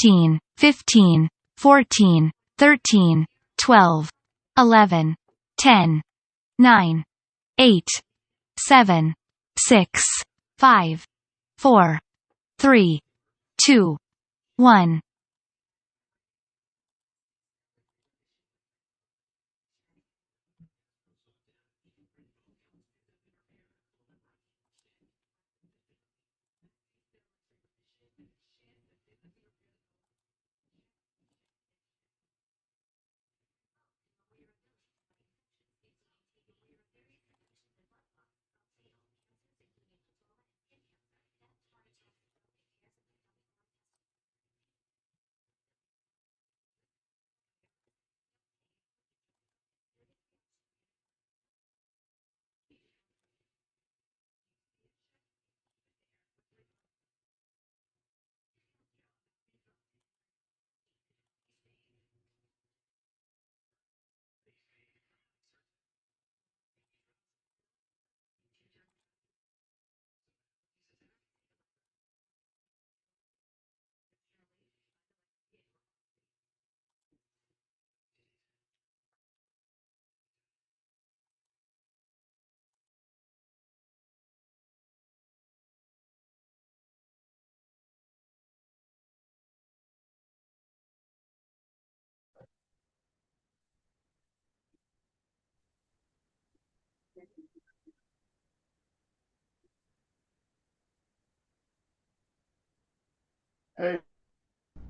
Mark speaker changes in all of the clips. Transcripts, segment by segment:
Speaker 1: 14, 15, 14, 13, 12, 11, 10, 9, 8, 7, 6, 5, 4, 3, 2, 1.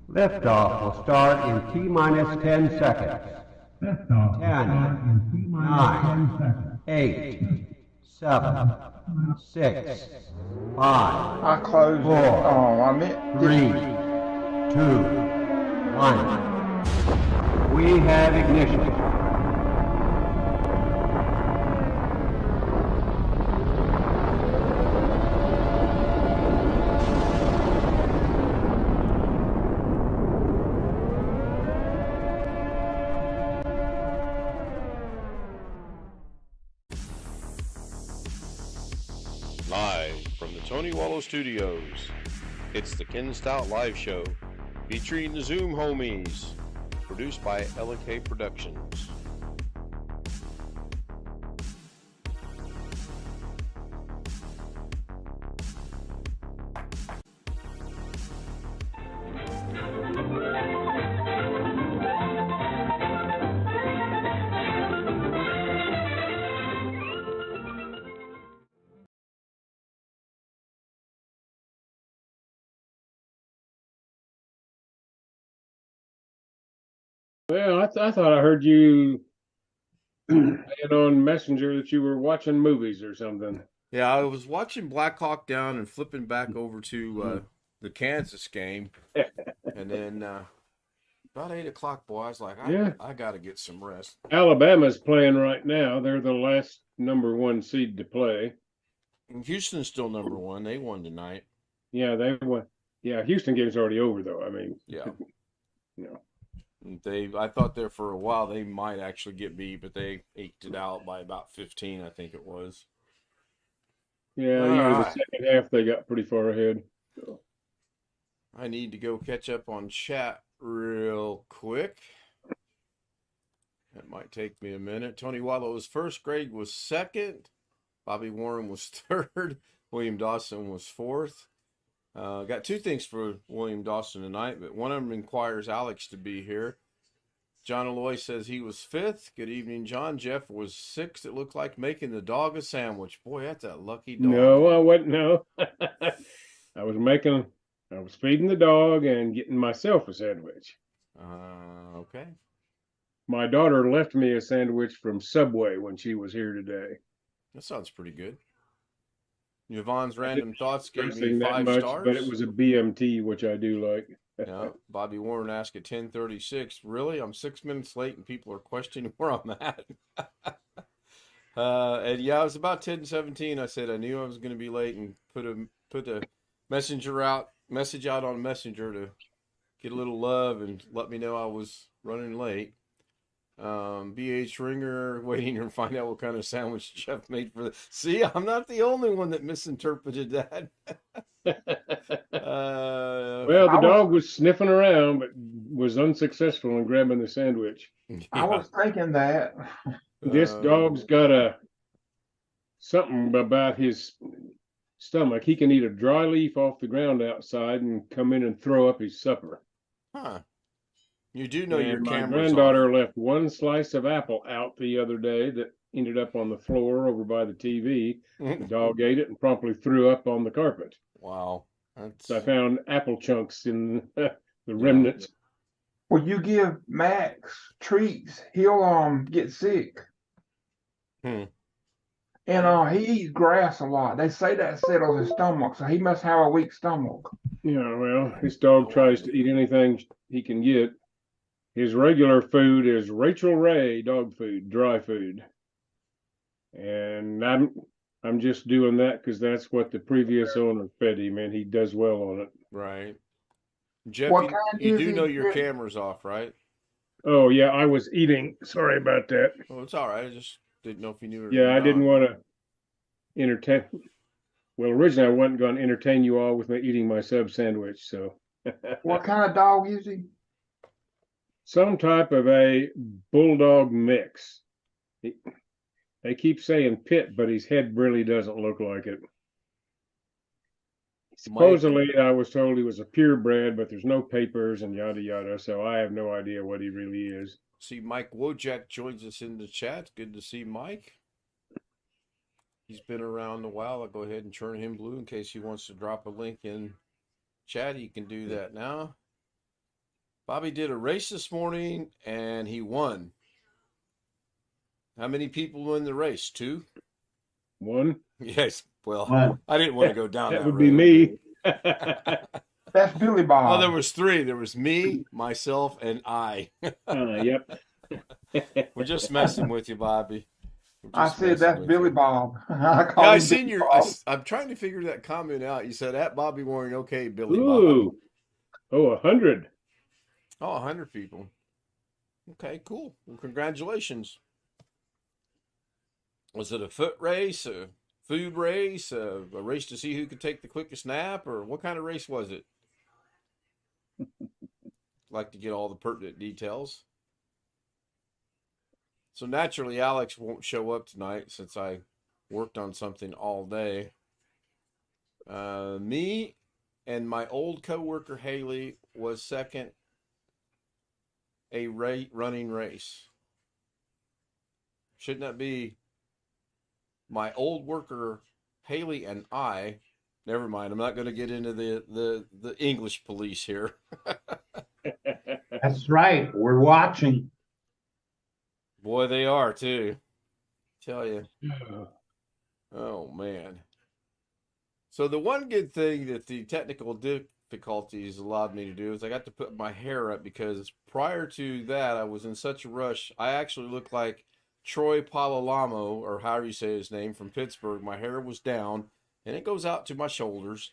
Speaker 2: Liftoff will start in T-minus 10 seconds.
Speaker 3: Liftoff will
Speaker 2: 10,
Speaker 3: start in T-minus 10 seconds.
Speaker 2: 8, 7, 6, 5,
Speaker 4: I closed
Speaker 2: 4,
Speaker 4: it. Oh, I meant
Speaker 2: 3, 2, 1. We have ignition.
Speaker 5: Live from the Tony Wallow Studios, it's the Ken Stout Live Show, featuring the Zoom homies, produced by LK Productions.
Speaker 6: Well, I thought I heard you saying on Messenger that you were watching movies or something.
Speaker 5: Yeah, I was watching Black Hawk Down and flipping back over to the Kansas game, and then about 8 o'clock, boy, I was like, I got to get some rest.
Speaker 6: Alabama's playing right now. They're the last number one seed to play.
Speaker 5: And Houston's still number one. They won tonight.
Speaker 6: Yeah, they won. Yeah, Houston game's already over, though. I mean,
Speaker 5: Yeah.
Speaker 6: you know.
Speaker 5: I thought there for a while they might actually get beat, but they eked it out by about 15, I think it was.
Speaker 6: Yeah, the second half they got pretty far ahead. So.
Speaker 5: I need to go catch up on chat real quick. That might take me a minute. Tony Wallow was first. Greg was second. Bobby Warren was third. William Dawson was fourth. Got two things for William Dawson tonight, but one of them requires Alex to be here. John Aloy says he was fifth. Good evening, John. Jeff was sixth. It looked like making the dog a sandwich. Boy, that's a lucky dog.
Speaker 6: No, I wasn't. No, I was feeding the dog and getting myself a sandwich.
Speaker 5: Okay.
Speaker 6: My daughter left me a sandwich from Subway when she was here today.
Speaker 5: That sounds pretty good. Yvonne's Random Thoughts gave me
Speaker 6: that
Speaker 5: 5
Speaker 6: much,
Speaker 5: stars.
Speaker 6: but it was a BMT, which I do like.
Speaker 5: Yeah, Bobby Warren asked at 10:36. Really? I'm 6 minutes late and people are questioning where I'm at. And yeah, it was about 10:17. I said I knew I was going to be late and put a message out on Messenger to get a little love and let me know I was running late. BH Ringer waiting to find out what kind of sandwich Jeff made for the. See, I'm not the only one that misinterpreted that.
Speaker 6: Well, the dog was sniffing around, but was unsuccessful in grabbing the sandwich.
Speaker 4: I was thinking that.
Speaker 6: This dog's got something about his stomach. He can eat a dry leaf off the ground outside and come in and throw up his supper.
Speaker 5: Huh. You do know
Speaker 6: And
Speaker 5: your
Speaker 6: my
Speaker 5: camera's
Speaker 6: granddaughter
Speaker 5: off.
Speaker 6: left one slice of apple out the other day that ended up on the floor over by the TV. The dog ate it and promptly threw up on the carpet.
Speaker 5: Wow. That's...
Speaker 6: So I found apple chunks in the remnants.
Speaker 4: Well, you give Max treats, he'll get sick.
Speaker 5: Hmm.
Speaker 4: And he eats grass a lot. They say that settles his stomach, so he must have a weak stomach.
Speaker 6: Yeah, well, this dog tries to eat anything he can get. His regular food is Rachel Ray dog food, dry food. And I'm just doing that because that's what the previous owner fed him, and he does well on it.
Speaker 5: Right. Jeff,
Speaker 4: What
Speaker 5: you,
Speaker 4: kind
Speaker 5: you
Speaker 4: is
Speaker 5: do
Speaker 4: he?
Speaker 5: know your camera's off, right?
Speaker 6: Oh yeah, I was eating. Sorry about that.
Speaker 5: Oh, it's all right. I just didn't know if you knew it.
Speaker 6: Yeah, I didn't want to entertain. Well, originally I wasn't going to entertain you all with me eating my sub sandwich. So,
Speaker 4: What kind of dog is he?
Speaker 6: some type of a bulldog mix. They keep saying pit, but his head really doesn't look like it. Supposedly, I was told he was a purebred, but there's no papers and yada yada, so I have no idea what he really is.
Speaker 5: See, Mike Wojak joins us in the chat. Good to see Mike. He's been around a while. I'll go ahead and turn him blue in case he wants to drop a link in chat. He can do that now. Bobby did a race this morning, and he won. How many people won the race? 2?
Speaker 6: 1?
Speaker 5: Yes. Well,
Speaker 7: One.
Speaker 5: I didn't want to go down that
Speaker 6: That would
Speaker 5: road.
Speaker 6: be me.
Speaker 4: That's Billy Bob.
Speaker 5: Oh, there was 3. There was me, myself, and I.
Speaker 6: Yep.
Speaker 5: We're just messing with you, Bobby.
Speaker 4: I said that's Billy Bob.
Speaker 5: I seen your. I'm trying to figure that comment out. You said at Bobby Warren, okay, Billy Bob.
Speaker 6: Ooh. Oh, 100.
Speaker 5: Oh, 100 people. Okay, cool. Well, congratulations. Was it a foot race, a food race, a race to see who could take the quickest nap, or what kind of race was it? Like to get all the pertinent details. So naturally, Alex won't show up tonight since I worked on something all day. Me and my old coworker Haley was second. A running race. Shouldn't that be my old worker Haley and I? Never mind. I'm not going to get into the English police here.
Speaker 7: That's right. We're watching.
Speaker 5: Boy, they are too. Tell you. Oh man. So the one good thing that the technical difficulties allowed me to do is I got to put my hair up, because prior to that I was in such a rush. I actually looked like Troy Polilamo, or however you say his name, from Pittsburgh. My hair was down and it goes out to my shoulders,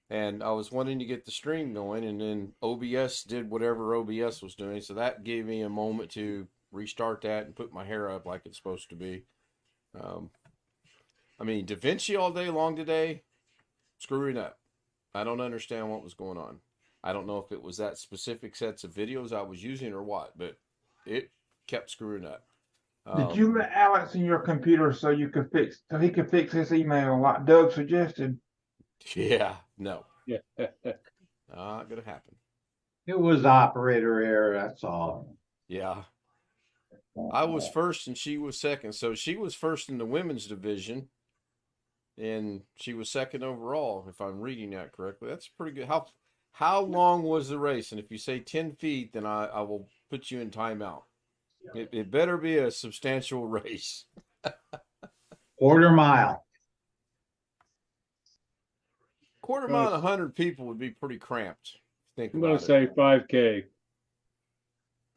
Speaker 5: and I was wanting to get the string going, and then OBS did whatever OBS was doing, so that gave me a moment to restart that and put my hair up like it's supposed to be. I mean, Da Vinci all day long today, screwing up. I don't understand what was going on. I don't know if it was that specific sets of videos I was using or what, but it kept screwing up.
Speaker 4: Did you let Alex in your computer so he could fix his email like Doug suggested?
Speaker 5: Yeah, no.
Speaker 6: Yeah.
Speaker 5: Not gonna happen.
Speaker 7: It was operator error, that's all.
Speaker 5: Yeah. I was first and she was second. So she was first in the women's division, and she was second overall, if I'm reading that correctly. That's pretty good. How long was the race? And if you say 10 feet, then I will put you in timeout. It better be a substantial race.
Speaker 7: Quarter mile.
Speaker 5: Quarter mile, 100 people would be pretty cramped. Think
Speaker 6: I'm going
Speaker 5: about
Speaker 6: to say
Speaker 5: it.
Speaker 6: 5K.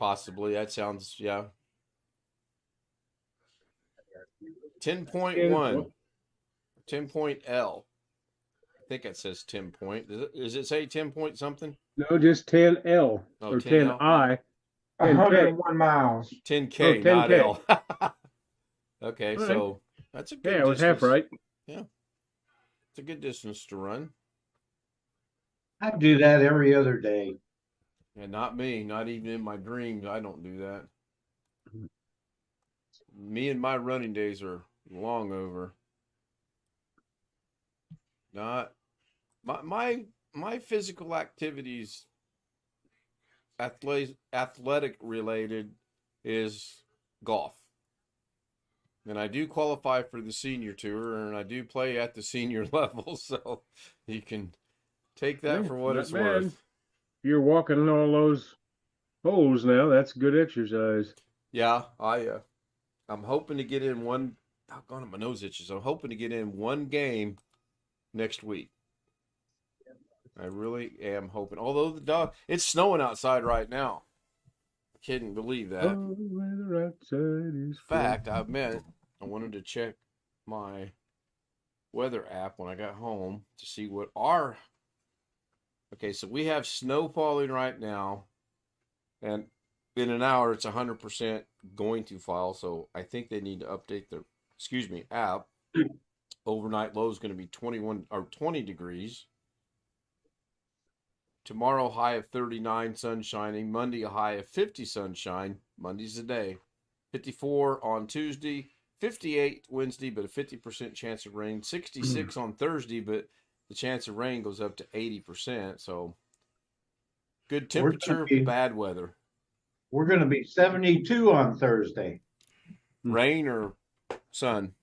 Speaker 5: Possibly. That sounds, yeah. 10.1. 10 point L. I think it says 10 point. Does it say 10 point something?
Speaker 6: No, just 10L or
Speaker 5: 10L?
Speaker 6: 10I.
Speaker 4: 101 miles.
Speaker 5: 10K,
Speaker 6: Oh,
Speaker 5: not
Speaker 6: 10K.
Speaker 5: L. Okay,
Speaker 6: All
Speaker 5: so that's a good
Speaker 6: Yeah, it was half
Speaker 5: distance.
Speaker 6: right.
Speaker 5: Yeah. It's a good distance to run.
Speaker 7: I do that every other day.
Speaker 5: And not me, not even in my dreams. I don't do that. Me and my running days are long over. Not my physical activities, athletic related, is golf. And I do qualify for the senior tour, and I do play at the senior level, so you can take that for what
Speaker 6: not
Speaker 5: it's
Speaker 6: bad.
Speaker 5: worth.
Speaker 6: You're walking all those holes now. That's good exercise.
Speaker 5: Yeah, I'm hoping to get in one. Doggone it, my nose itches. I'm hoping to get in one game next week. I really am hoping. Although it's snowing outside right now. I couldn't believe that.
Speaker 6: Oh, weather outside is
Speaker 5: In fact, I wanted to check my weather app when I got home to see what our. Okay, so we have snow falling right now, and in an hour it's 100% going to fall. So I think they need to update their app. Overnight low is going to be 21 or 20 degrees. Tomorrow high of 39, sun shining. Monday a high of 50, sunshine. Monday's the day. 54 on Tuesday. 58 Wednesday, but a 50% chance of rain. 66 on Thursday, but the chance of rain goes up to 80%. So good temperature, bad weather.
Speaker 7: We're going to be 72 on Thursday.
Speaker 5: Rain or sun?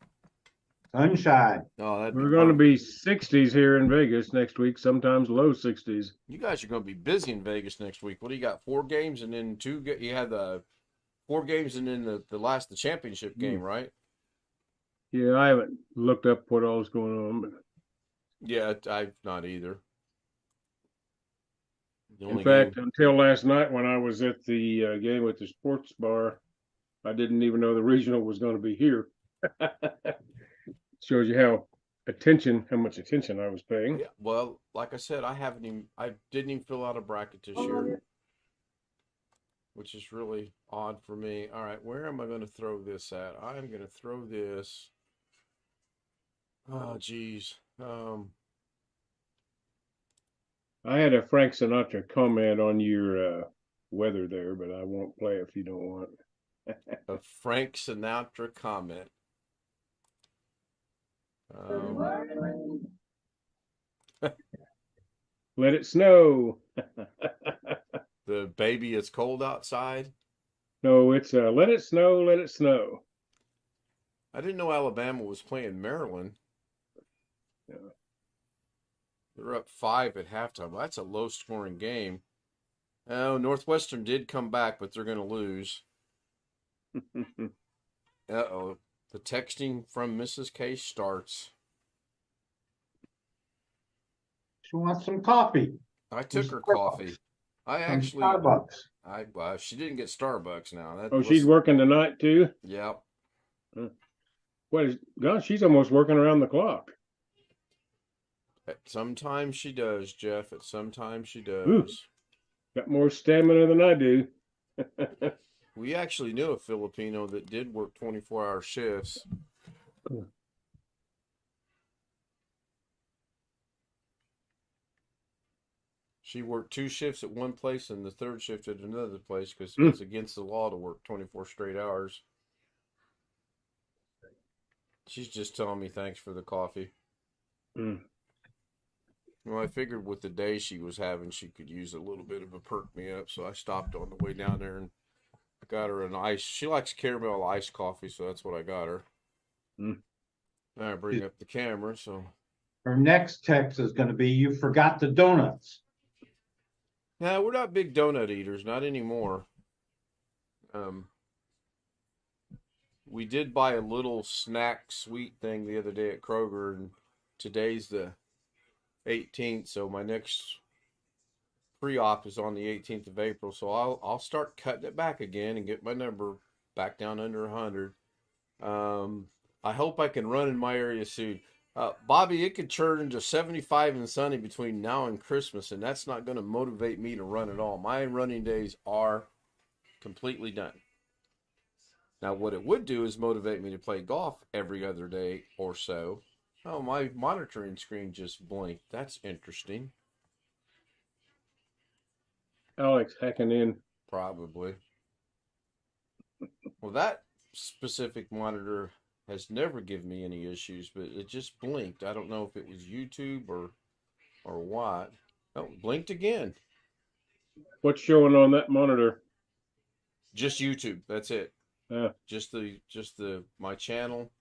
Speaker 7: Sunshine.
Speaker 5: Oh,
Speaker 6: We're going to be 60s here in Vegas next week, sometimes low 60s.
Speaker 5: You guys are going to be busy in Vegas next week. What do you got? 4 games and then 2. You had the 4 games and then the championship game, right?
Speaker 6: Yeah, I haven't looked up what all's going on, but
Speaker 5: yeah, I've not either.
Speaker 6: In fact, until last night when I was at the game at the sports bar, I didn't even know the regional was going to be here. Shows you how much attention I was paying.
Speaker 5: Yeah, well, like I said, I didn't even fill out a bracket this year, which is really odd for me. All right, where am I going to throw this at? I'm going to throw this. Oh, geez.
Speaker 6: I had a Frank Sinatra comment on your weather there, but I won't play if you don't want.
Speaker 5: A Frank Sinatra comment.
Speaker 6: Let it snow.
Speaker 5: The baby, it's cold outside.
Speaker 6: No, it's let it snow, let it snow.
Speaker 5: I didn't know Alabama was playing Maryland.
Speaker 6: Yeah.
Speaker 5: They're up 5 at halftime. Well, that's a low-scoring game. Oh, Northwestern did come back, but they're going to lose. Uh-oh. The texting from Mrs. K starts.
Speaker 7: She wants some coffee.
Speaker 5: I took her coffee. I actually.
Speaker 7: Starbucks.
Speaker 5: She didn't get Starbucks now.
Speaker 6: She's working tonight too?
Speaker 5: Yep.
Speaker 6: God, she's almost working around the clock.
Speaker 5: Sometimes she does, Jeff. Sometimes she does.
Speaker 6: Ooh, got more stamina than I do.
Speaker 5: We actually knew a Filipino that did work 24-hour shifts. She worked 2 shifts at one place and the 3rd shift at another place because it's against the law to work 24 straight hours. She's just telling me thanks for the coffee. Well, I figured with the day she was having, she could use a little bit of a perk me up, so I stopped on the way down there and got her an ice. She likes caramel iced coffee, so that's what I got her. I bring up the camera, so.
Speaker 7: Her next text is going to be, you forgot the donuts.
Speaker 5: Nah, we're not big donut eaters, not anymore. We did buy a little snack sweet thing the other day at Kroger, and today's the 18th, so my next pre-op is on the 18th of April, so I'll start cutting it back again and get my number back down under 100. I hope I can run in my area soon. Bobby, it could turn into 75 and sunny between now and Christmas, and that's not going to motivate me to run at all. My running days are completely done. Now, what it would do is motivate me to play golf every other day or so. Oh, my monitoring screen just blinked. That's interesting.
Speaker 6: Alex hacking in.
Speaker 5: Probably. Well, that specific monitor has never given me any issues, but it just blinked. I don't know if it was YouTube or what. Oh, blinked again.
Speaker 6: What's showing on that monitor?
Speaker 5: Just YouTube. That's it.
Speaker 6: Uh,
Speaker 5: Just the my channel,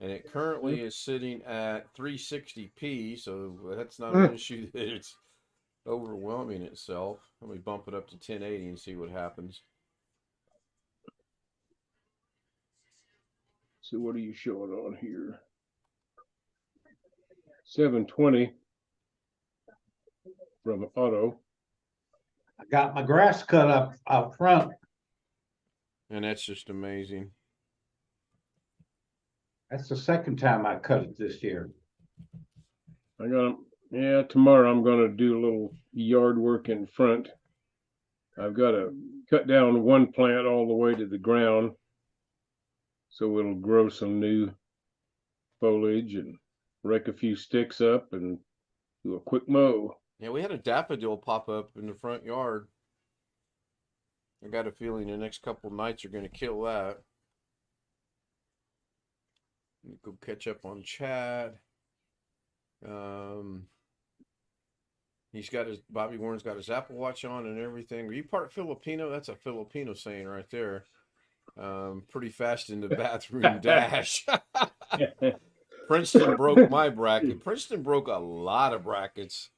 Speaker 5: and it currently is sitting at 360p. So that's not an issue that it's overwhelming itself. Let me bump it up to 1080 and see what happens.
Speaker 6: so what are you showing on here? 720 from auto.
Speaker 7: I got my grass cut up front.
Speaker 5: And that's just amazing.
Speaker 7: That's the second time I cut it this year.
Speaker 6: Tomorrow I'm gonna do a little yard work in front. I've got to cut down one plant all the way to the ground, so it'll grow some new foliage and rake a few sticks up and do a quick mow.
Speaker 5: Yeah, we had a daffodil pop up in the front yard. I got a feeling the next couple nights are going to kill that. Go catch up on Chad. Bobby Warren's got his Apple Watch on and everything. Are you part Filipino? That's a Filipino saying right there. Pretty fast in the bathroom dash. Princeton broke my bracket. Princeton broke a lot of brackets.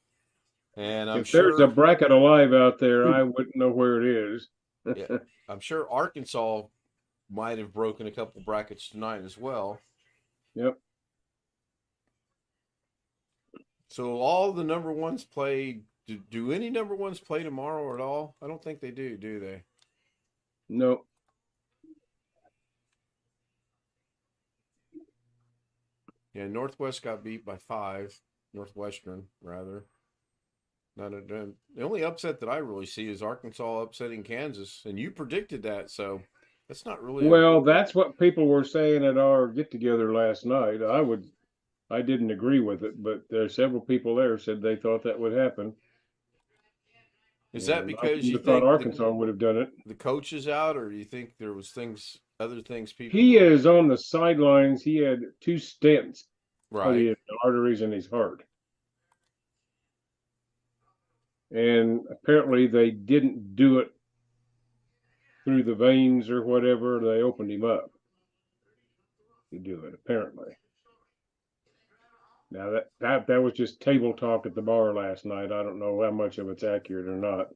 Speaker 5: And
Speaker 6: if there's a bracket alive out there, I wouldn't know where it is.
Speaker 5: Yeah, I'm sure Arkansas might have broken a couple brackets tonight as well.
Speaker 6: Yep.
Speaker 5: So all the number ones play. Do any number ones play tomorrow at all? I don't think they do they?
Speaker 6: No.
Speaker 5: Yeah, Northwest got beat by 5. Northwestern, rather. The only upset that I really see is Arkansas upsetting Kansas, and you predicted that, so that's not really.
Speaker 6: Well, that's what people were saying at our get-together last night. I didn't agree with it, but there's several people there said they thought that would happen.
Speaker 5: Is that because you
Speaker 6: thought Arkansas would have done it?
Speaker 5: The coach is out, or do you think there was other things people?
Speaker 6: He is on the sidelines. He had 2 stents
Speaker 5: right
Speaker 6: in the arteries in his heart. And apparently they didn't do it through the veins or whatever. They opened him up to do it, apparently. Now that was just table talk at the bar last night. I don't know how much of it's accurate or not.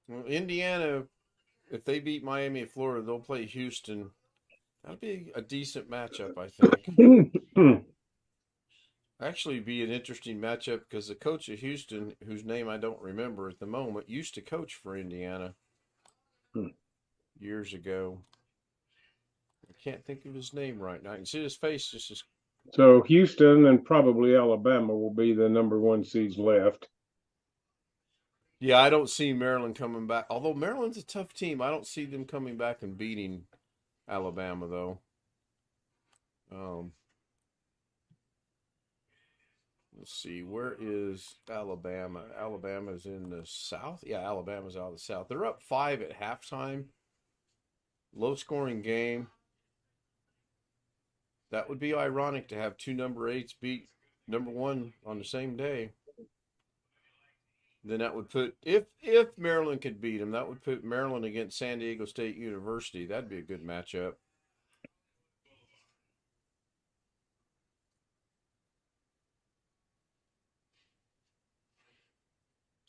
Speaker 5: Well, Indiana, if they beat Miami of Florida, they'll play Houston. That'll be a decent matchup, I think. Actually be an interesting matchup because the coach of Houston, whose name I don't remember at the moment, used to coach for Indiana years ago. I can't think of his name right now. I can see his face just as.
Speaker 6: So Houston and probably Alabama will be the number 1 seeds left.
Speaker 5: Yeah, I don't see Maryland coming back. Although Maryland's a tough team, I don't see them coming back and beating Alabama, though. Let's see, where is Alabama? Alabama's in the South. Yeah, Alabama's out of the South. They're up 5 at halftime. Low-scoring game. That would be ironic to have 2 number 8s beat number 1 on the same day. Then that would put, if Maryland could beat them, that would put Maryland against San Diego State University. That'd be a good matchup.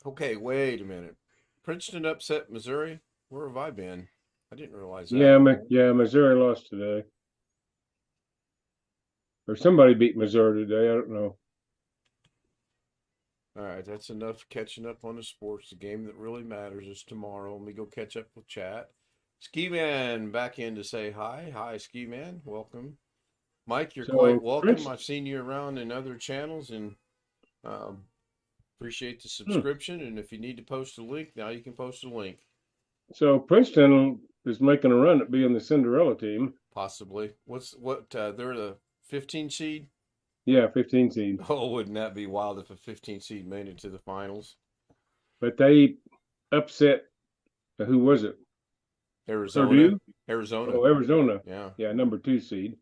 Speaker 5: Okay, wait a minute. Princeton upset Missouri? Where have I been? I didn't realize that.
Speaker 6: Yeah, Missouri lost today. Or somebody beat Missouri today. I don't know.
Speaker 5: All right, that's enough catching up on the sports. The game that really matters is tomorrow. Let me go catch up with chat. Ski Man back in to say hi. Hi, Ski Man. Welcome. Mike, you're quite welcome. I've seen you around in other channels and appreciate the subscription. And if you need to post a link, now you can post a link.
Speaker 6: So Princeton is making a run at being the Cinderella team.
Speaker 5: Possibly. They're the 15 seed?
Speaker 6: Yeah, 15 seed.
Speaker 5: Oh, wouldn't that be wild if a 15 seed made it to the finals?
Speaker 6: But they upset, who was it?
Speaker 5: Arizona.
Speaker 6: Purdue?
Speaker 5: Arizona.
Speaker 6: Oh, Arizona.
Speaker 5: Yeah.
Speaker 6: Yeah, number 2 seed.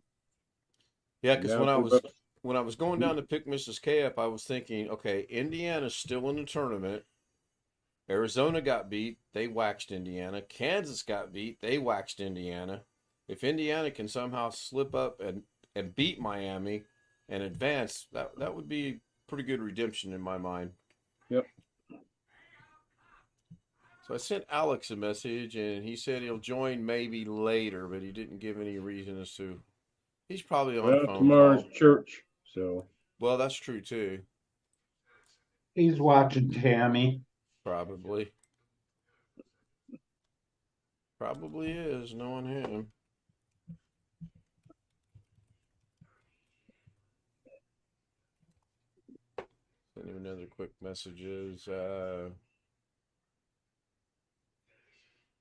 Speaker 5: Yeah, because
Speaker 6: Now move up.
Speaker 5: when I was going down to pick Mrs. K up, I was thinking, okay, Indiana's still in the tournament. Arizona got beat, they waxed Indiana. Kansas got beat, they waxed Indiana. If Indiana can somehow slip up and beat Miami and advance, that would be pretty good redemption in my mind.
Speaker 6: Yep.
Speaker 5: So I sent Alex a message, and he said he'll join maybe later, but he didn't give any reason as to. He's probably on a
Speaker 6: Well,
Speaker 5: phone
Speaker 6: tomorrow's
Speaker 5: call.
Speaker 6: church, so
Speaker 5: Well, that's true too.
Speaker 7: He's watching Tammy.
Speaker 5: Probably. Probably is, knowing him. Send him another quick messages.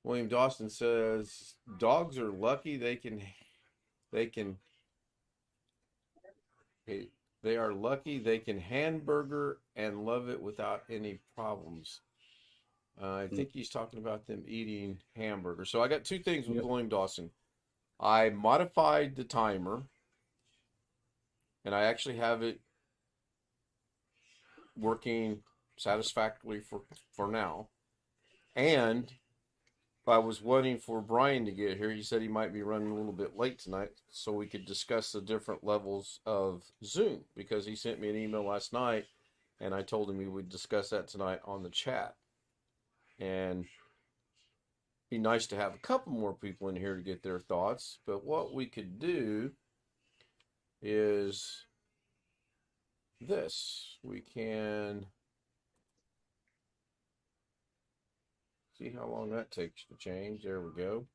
Speaker 5: William Dawson says dogs are lucky they can they are lucky they can hamburger and love it without any problems. I think he's talking about them eating hamburger. So I got two things with
Speaker 6: Yep.
Speaker 5: William Dawson. I modified the timer, and I actually have it working satisfactorily for now. And I was waiting for Brian to get here. He said he might be running a little bit late tonight, so we could discuss the different levels of Zoom, because he sent me an email last night, and I told him we would discuss that tonight on the chat. And be nice to have a couple more people in here to get their thoughts. But what we could do is this. We can see how long that takes to change. There we go.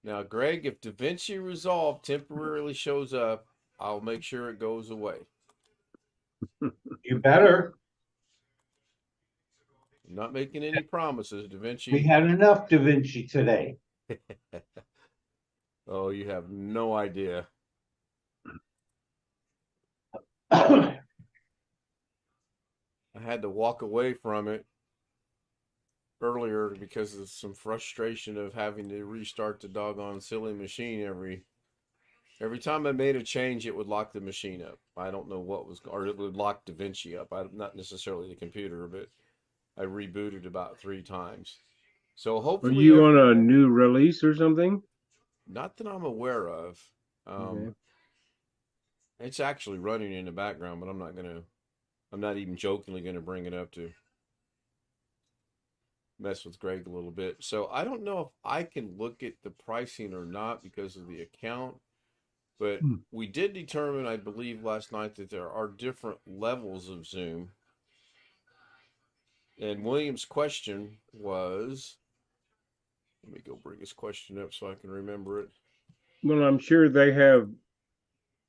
Speaker 5: Now, Greg, if DaVinci Resolve temporarily shows up, I'll make sure it goes away.
Speaker 7: You better.
Speaker 5: I'm not making any promises, DaVinci.
Speaker 7: We had enough Da Vinci today.
Speaker 5: Oh, you have no idea.
Speaker 7: Oh,
Speaker 5: I had to walk away from it earlier because of some frustration of having to restart the doggone silly machine every time I made a change. It would lock the machine up. I don't know what was, or it would lock DaVinci up. Not necessarily the computer, but I rebooted about 3 times. So
Speaker 6: Are
Speaker 5: hopefully,
Speaker 6: you on a new release or something?
Speaker 5: not that I'm aware of.
Speaker 6: Okay.
Speaker 5: It's actually running in the background, but I'm not even jokingly gonna bring it up to mess with Greg a little bit. So I don't know if I can look at the pricing or not because of the account, but we did determine, I believe last night, that there are different levels of Zoom. And William's question was, let me go bring his question up so I can remember it.
Speaker 6: Well, I'm sure they have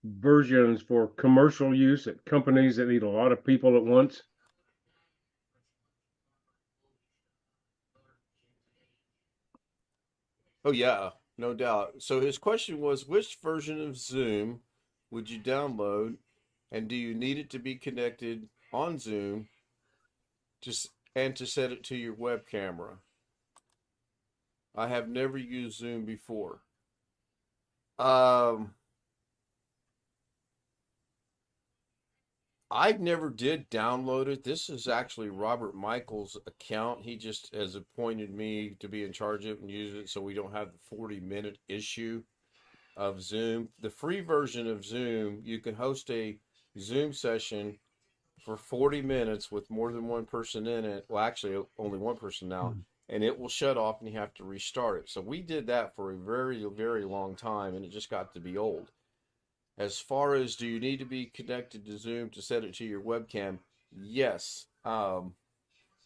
Speaker 6: versions for commercial use at companies that need a lot of people at once.
Speaker 5: Oh yeah, no doubt. So his question was, which version of Zoom would you download, and do you need it to be connected on Zoom and to set it to your web camera? I have never used Zoom before. I never did download it. This is actually Robert Michael's account. He just has appointed me to be in charge of it and use it so we don't have the 40-minute issue of Zoom. The free version of Zoom, you can host a Zoom session for 40 minutes with more than one person in it. Well, actually, only one person now. And it will shut off and you have to restart it. So we did that for a very, very long time, and it just got to be old. As far as, do you need to be connected to Zoom to set it to your webcam? Yes.
Speaker 6: Let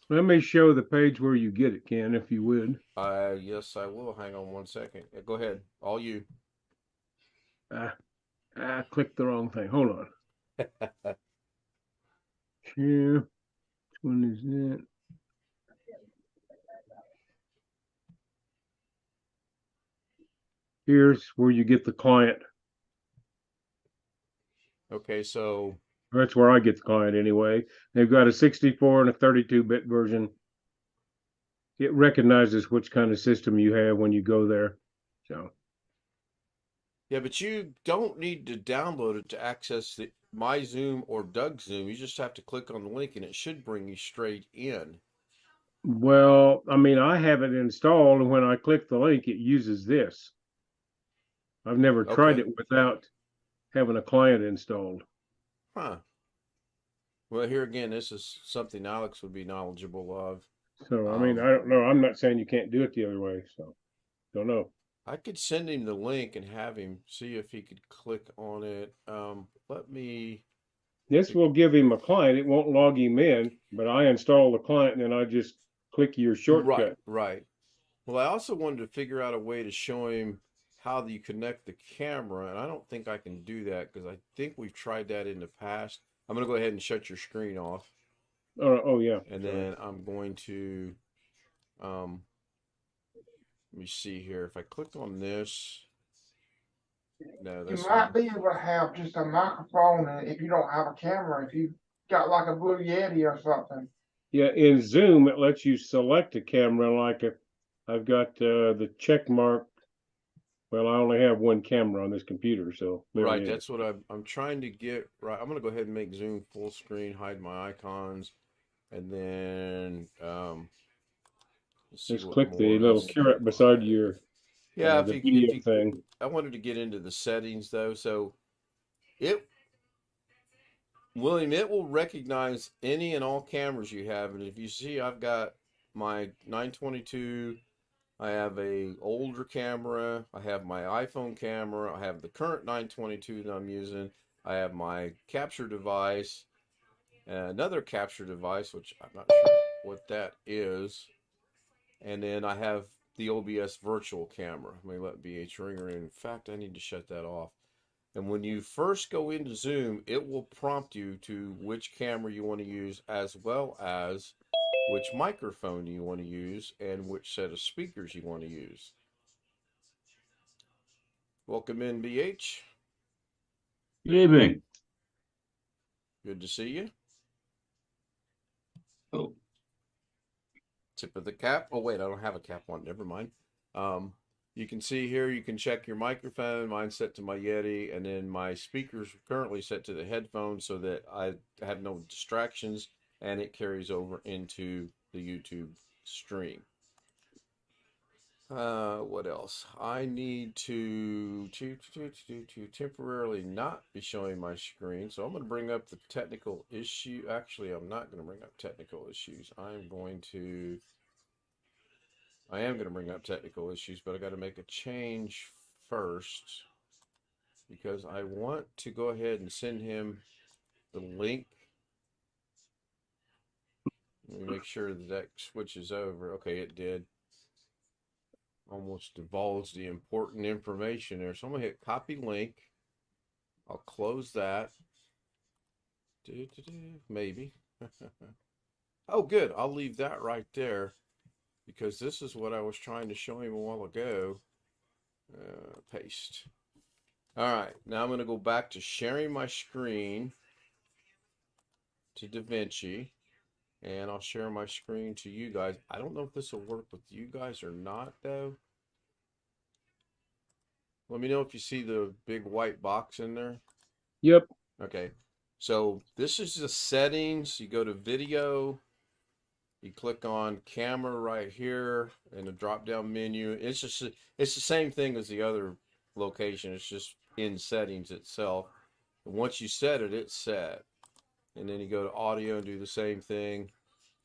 Speaker 6: me show the page where you get it, Ken, if you would.
Speaker 5: Yes, I will. Hang on one second. Go ahead. All you.
Speaker 6: I clicked the wrong thing. Hold on. Share. Which one is that? Here's where you get the client.
Speaker 5: Okay, so
Speaker 6: That's where I get the client anyway. They've got a 64 and a 32-bit version. It recognizes which kind of system you have when you go there. So
Speaker 5: yeah, but you don't need to download it to access the My Zoom or Doug Zoom. You just have to click on the link and it should bring you straight in.
Speaker 6: well, I mean, I have it installed, and when I click the link, it uses this. I've never tried
Speaker 5: Okay.
Speaker 6: it without having a client installed.
Speaker 5: Huh. Well, here again, this is something Alex would be knowledgeable of.
Speaker 6: So, I mean, I don't know. I'm not saying you can't do it the other way. So, don't know.
Speaker 5: I could send him the link and have him see if he could click on it. Let me.
Speaker 6: This will give him a client. It won't log him in, but I install the client and then I just click your
Speaker 5: Right,
Speaker 6: shortcut.
Speaker 5: right. Well, I also wanted to figure out a way to show him how you connect the camera, and I don't think I can do that because I think we've tried that in the past. I'm going to go ahead and shut your screen off,
Speaker 6: Oh yeah.
Speaker 5: and
Speaker 6: Sorry.
Speaker 5: then I'm going to, let me see here. If I click on this, no,
Speaker 4: You
Speaker 5: that's
Speaker 4: might
Speaker 5: not.
Speaker 4: be able to have just a microphone and if you don't have a camera, if you got like a Blue Yeti or something.
Speaker 6: Yeah, in Zoom it lets you select a camera I've got the check mark. Well, I only have one camera on this computer, so there
Speaker 5: Right,
Speaker 6: it is.
Speaker 5: that's what I'm trying to get right. I'm going to go ahead and make Zoom full screen, hide my icons, and then let's see
Speaker 6: Just
Speaker 5: what
Speaker 6: click the
Speaker 5: more
Speaker 6: little
Speaker 5: he's
Speaker 6: caret beside
Speaker 5: provided.
Speaker 6: your
Speaker 5: Yeah,
Speaker 6: the video
Speaker 5: if you
Speaker 6: thing.
Speaker 5: I wanted to get into the settings though, so it William, it will recognize any and all cameras you have, and if you see, I've got my 922. I have a older camera. I have my iPhone camera. I have the current 922 that I'm using. I have my capture device, and another capture device, which I'm not sure what that is, and then I have the OBS virtual camera. Let me let BH Ringer in. In fact, I need to shut that off. And when you first go into Zoom, it will prompt you to which camera you want to use, as well as which microphone you want to use and which set of speakers you want to use. Welcome in, BH.
Speaker 8: Good evening.
Speaker 5: Good to see you.
Speaker 8: Oh,
Speaker 5: Tip of the cap. Oh, wait, I don't have a cap on. Never mind. You can see here, you can check your microphone. Mine's set to my Yeti, and then my speakers are currently set to the headphones so that I have no distractions, and it carries over into the YouTube stream. What else? I need to temporarily not be showing my screen, so I'm going to bring up the technical issue. Actually, I'm not going to bring up technical issues. I am going to bring up technical issues, but I got to make a change first because I want to go ahead and send him the link. Let me make sure that switches over. Okay, it did. Almost divulged the important information there. So I'm going to hit copy link. I'll close that. Maybe. Oh, good. I'll leave that right there because this is what I was trying to show him a while ago. Paste. All right. Now I'm going to go back to sharing my screen to DaVinci. And I'll share my screen to you guys. I don't know if this will work with you guys or not, though. Let me know if you see the big white box in there.
Speaker 6: Yep.
Speaker 5: Okay. So this is the settings. You go to video. You click on camera right here in the drop-down menu. It's the same thing as the other location. It's just in settings itself. And once you set it, it's set. And then you go to audio and do the same thing.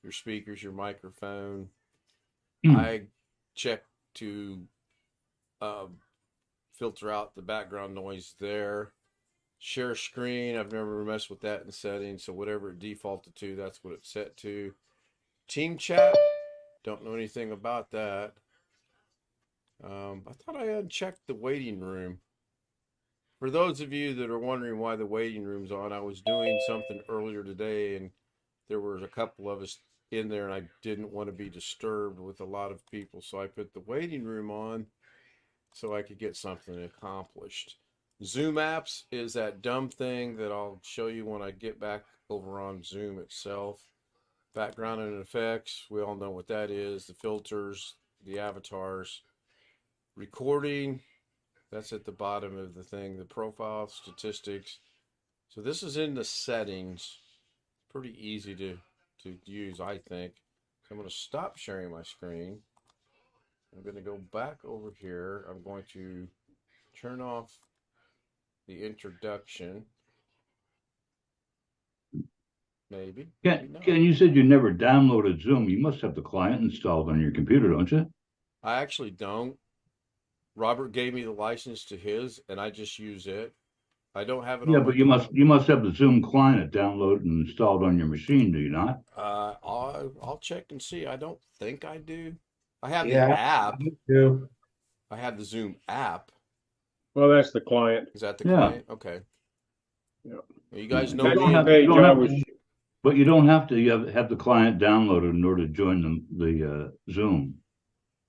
Speaker 5: Your speakers, your microphone. I check to filter out the background noise there. Share screen, I've never messed with that in settings, so whatever it defaulted to, that's what it's set to. Team chat, don't know anything about that. I thought I unchecked the waiting room. For those of you that are wondering why the waiting room's on, I was doing something earlier today and there was a couple of us in there and I didn't want to be disturbed with a lot of people, so I put the waiting room on so I could get something accomplished. Zoom apps is that dumb thing that I'll show you when I get back over on Zoom itself. Background and effects, we all know what that is. The filters, the avatars. Recording, that's at the bottom of the thing. The profile, statistics. So this is in the settings. Pretty easy to use, I think. So I'm going to stop sharing my screen. I'm going to go back over here. I'm going to turn off the introduction. Maybe. Maybe not.
Speaker 8: Ken, you said you never downloaded Zoom. You must have the client installed on your computer, don't you?
Speaker 5: I actually don't. Robert gave me the license to his, and I just use it. I don't have it
Speaker 8: Yeah,
Speaker 5: on
Speaker 8: but
Speaker 5: my
Speaker 8: you must have the Zoom client downloaded and installed on your machine, do you not?
Speaker 5: I'll check and see. I don't think I do. I have the
Speaker 7: Yeah,
Speaker 5: app.
Speaker 7: me too.
Speaker 5: I have the Zoom app.
Speaker 6: Well, that's the client.
Speaker 5: Is that the
Speaker 8: Yeah.
Speaker 5: client? Okay.
Speaker 6: Yeah.
Speaker 5: Well, you guys know
Speaker 6: That
Speaker 8: don't
Speaker 5: me.
Speaker 8: have-
Speaker 6: page
Speaker 8: you don't
Speaker 6: I
Speaker 8: have
Speaker 6: was,
Speaker 8: to- But you don't have to have the client downloaded in order to join the Zoom.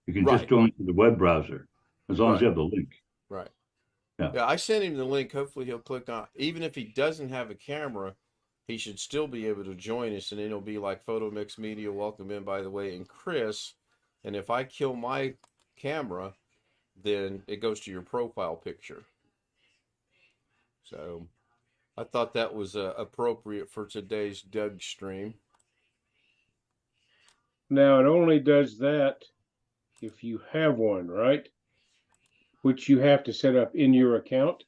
Speaker 8: You can
Speaker 5: Right.
Speaker 8: just join through the web browser as long as you
Speaker 5: Right.
Speaker 8: have the link.
Speaker 5: Right.
Speaker 8: Yeah.
Speaker 5: Yeah, I sent him the link. Hopefully he'll click on. Even if he doesn't have a camera, he should still be able to join us, and then it'll be like Photo Mix Media, welcome in, by the way, and Chris. And if I kill my camera, then it goes to your profile picture. So I thought that was appropriate for today's Doug stream.
Speaker 6: now it only does that if you have one, right? Which you have to set up in your account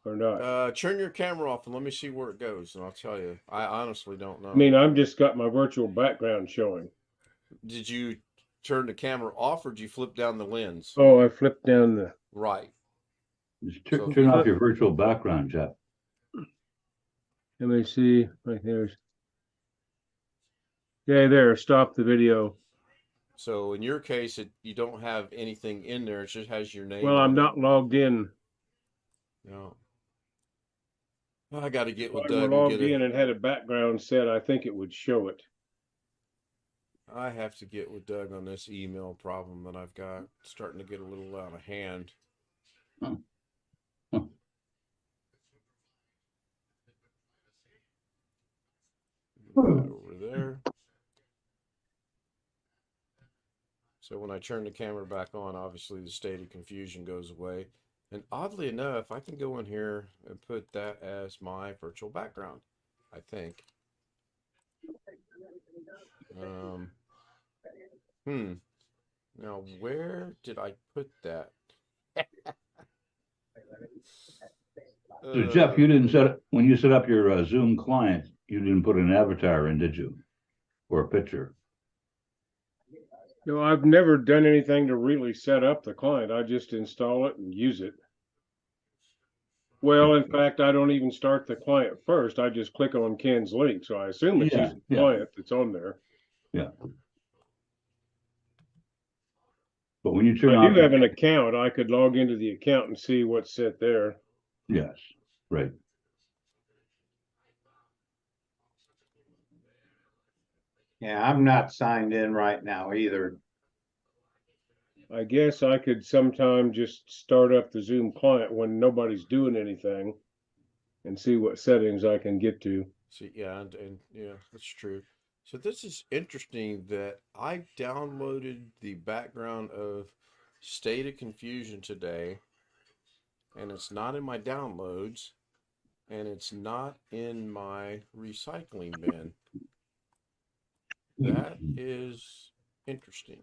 Speaker 6: or not?
Speaker 5: Turn your camera off and let me see where it goes, and I'll tell you. I honestly don't know.
Speaker 6: I mean, I've just got my virtual background showing.
Speaker 5: Did you turn the camera off, or did you flip down the lens?
Speaker 6: Oh, I flipped down the.
Speaker 5: Right.
Speaker 8: Just
Speaker 5: So-
Speaker 8: turn off your virtual background, Jeff.
Speaker 6: Let me see. Right there's. Yeah, there. Stop the video.
Speaker 5: So in your case, you don't have anything in there. It just has your name.
Speaker 6: Well, I'm
Speaker 5: on it.
Speaker 6: not logged in.
Speaker 5: No. I got to get
Speaker 6: If
Speaker 5: with
Speaker 6: I
Speaker 5: Doug
Speaker 6: were
Speaker 5: and
Speaker 6: logged
Speaker 5: get
Speaker 6: in
Speaker 5: it.
Speaker 6: and had a background set, I think it would show it.
Speaker 5: I have to get with Doug on this email problem that I've got. It's starting to get a little out of hand.
Speaker 8: Huh. Huh.
Speaker 5: Over there. So when I turn the camera back on, obviously the state of confusion goes away. And oddly enough, I can go in here and put that as my virtual background, I think. Now, where did I put that?
Speaker 8: So Jeff, you didn't when you set up your Zoom client, you didn't put an avatar in, did you? Or a picture?
Speaker 6: No, I've never done anything to really set up the client. I just install it and use it. Well, in fact, I don't even start the client first. I just click on Ken's link. So I assume it's using the client that's on there.
Speaker 8: Yeah. But when you turn
Speaker 6: I
Speaker 8: off,
Speaker 6: do have an account. I could log into the account and see what's set there.
Speaker 8: yes, right.
Speaker 7: Yeah, I'm not signed in right now either.
Speaker 6: I guess I could sometime just start up the Zoom client when nobody's doing anything and see what settings I can get to.
Speaker 5: See, yeah, and yeah, that's true. So this is interesting that I downloaded the background of State of Confusion today, and it's not in my downloads, and it's not in my recycling bin. That is interesting.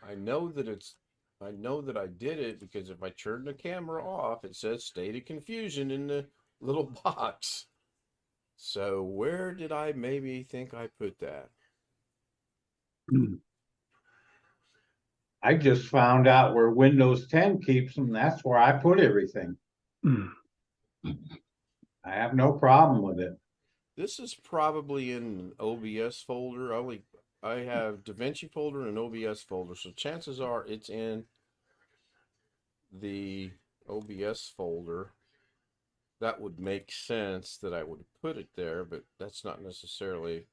Speaker 5: I know that I did it because if I turn the camera off, it says State of Confusion in the little box. So where did I maybe think I put that?
Speaker 7: I just found out where Windows 10 keeps them. That's where I put everything. I have no problem with it.
Speaker 5: This is probably in an OBS folder. I have DaVinci folder and OBS folder, so chances are it's in the OBS folder. That would make sense that I would put it there, but that's not necessarily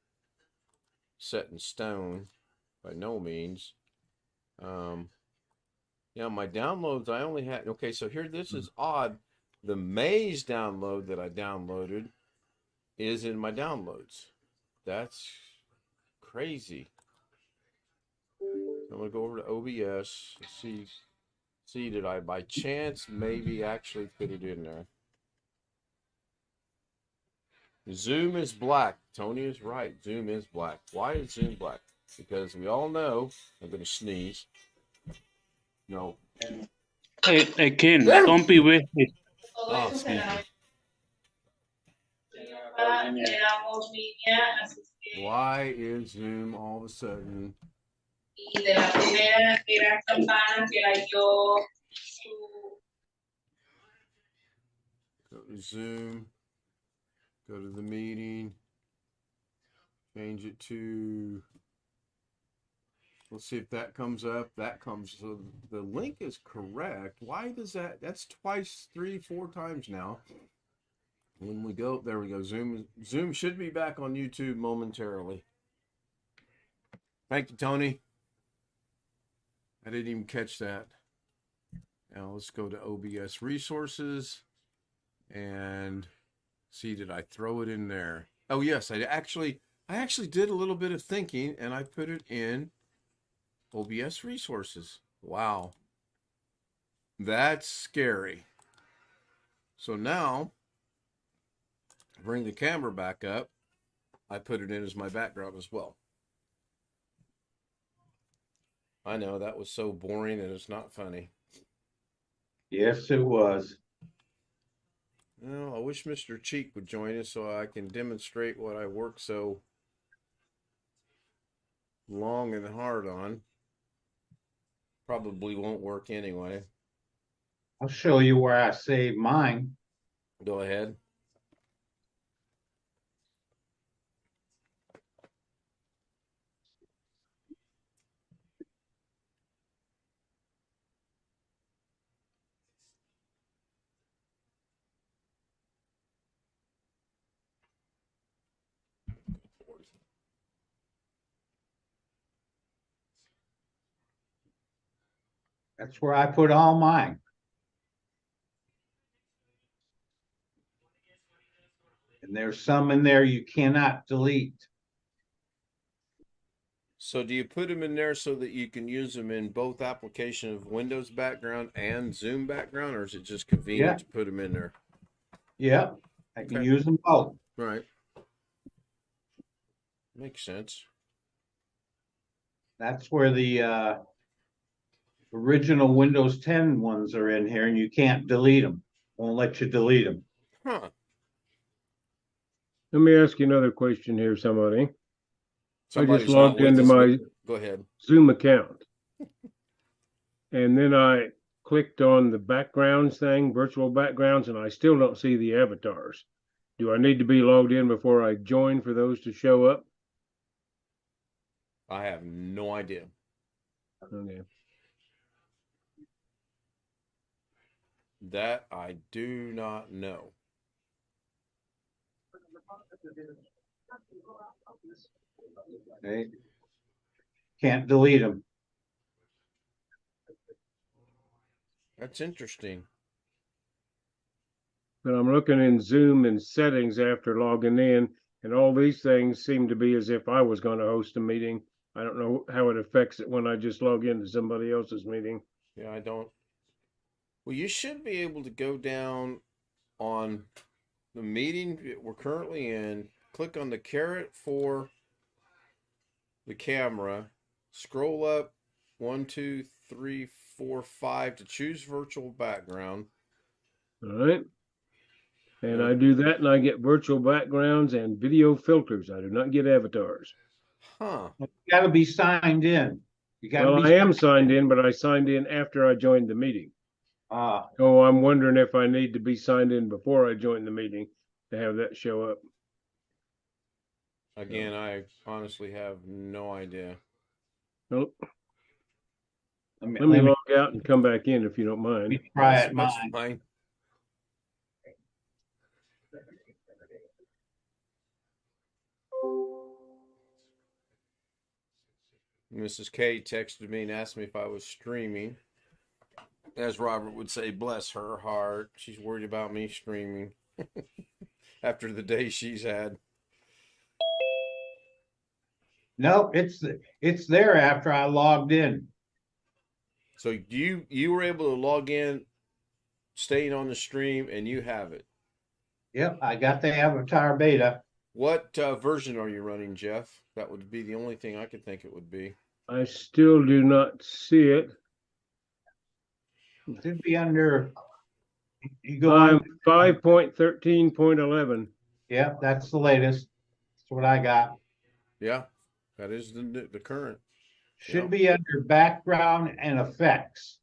Speaker 5: set in stone by no means. Yeah, my downloads, I only had, okay, so here, this is odd. The Maze download that I downloaded is in my downloads. That's crazy. I'm gonna go over to OBS, see did I by chance maybe actually put it in there. Zoom is black. Tony is right. Zoom is black. Why is Zoom black? Because we all know, I'm gonna sneeze. No.
Speaker 9: Hey, Ken, don't be with it.
Speaker 5: Oh, excuse me. Why is Zoom all of a sudden? Go to Zoom. Go to the meeting. Change it to. Let's see if that comes up. That comes. So the link is correct. Why does that? That's twice, 3, 4 times now. When we go, there we go. Zoom should be back on YouTube momentarily. Thank you, Tony. I didn't even catch that. Now let's go to OBS resources and see, did I throw it in there? Oh yes, I actually did a little bit of thinking and I put it in OBS resources. Wow. That's scary. So now bring the camera back up. I put it in as my background as well. I know that was so boring and it's not funny.
Speaker 7: Yes, it was.
Speaker 5: Well, I wish Mr. Cheek would join us so I can demonstrate what I worked so long and hard on. Probably won't work anyway.
Speaker 7: I'll show you where I saved mine.
Speaker 5: Go ahead.
Speaker 7: That's where I put all mine. And there's some in there you cannot delete.
Speaker 5: So do you put them in there so that you can use them in both application of Windows background and Zoom background, or is it just convenient to put them in there?
Speaker 7: Yep, I can use them both.
Speaker 5: Right. Makes sense.
Speaker 7: That's where the original Windows 10 ones are in here, and you can't delete them. Won't let you delete them.
Speaker 5: Huh.
Speaker 6: Let me ask you another question here, somebody.
Speaker 5: Somebody's
Speaker 6: I just logged into my
Speaker 5: Go ahead.
Speaker 6: Zoom account. And then I clicked on the backgrounds thing, virtual backgrounds, and I still don't see the avatars. Do I need to be logged in before I join for those to show up?
Speaker 5: I have no idea.
Speaker 6: Okay.
Speaker 5: That I do not know.
Speaker 7: Okay. Can't delete them.
Speaker 5: That's interesting.
Speaker 6: But I'm looking in Zoom and settings after logging in, and all these things seem to be as if I was going to host a meeting. I don't know how it affects it when I just log into somebody else's meeting.
Speaker 5: Yeah, I don't. Well, you should be able to go down on the meeting we're currently in, click on the caret for the camera, scroll up 1, 2, 3, 4, 5 to choose virtual background.
Speaker 6: All right. And I do that and I get virtual backgrounds and video filters. I do not get avatars.
Speaker 5: Huh.
Speaker 7: You got to be signed in. You got
Speaker 6: Well, I am signed in, but I signed in after I joined the meeting. So I'm wondering if I need to be signed in before I join the meeting to have that show up.
Speaker 5: Again, I honestly have no idea.
Speaker 6: Nope.
Speaker 7: Let
Speaker 6: me log out and come back in if you don't mind.
Speaker 7: Let me try it
Speaker 5: That's
Speaker 7: mine.
Speaker 5: fine. Mrs. K texted me and asked me if I was streaming. As Robert would say, bless her heart. She's worried about me streaming after the day she's had.
Speaker 7: Nope, it's there after I logged in.
Speaker 5: So you were able to log in, staying on the stream, and you have it.
Speaker 7: Yep, I got the avatar beta.
Speaker 5: What version are you running, Jeff? That would be the only thing I could think it would be.
Speaker 6: I still do not see it.
Speaker 7: It should be under. You go
Speaker 6: I'm
Speaker 7: on.
Speaker 6: 5.13.11.
Speaker 7: Yep, that's the latest. That's what I got.
Speaker 5: Yeah, that is the current.
Speaker 7: Should be under background and effects.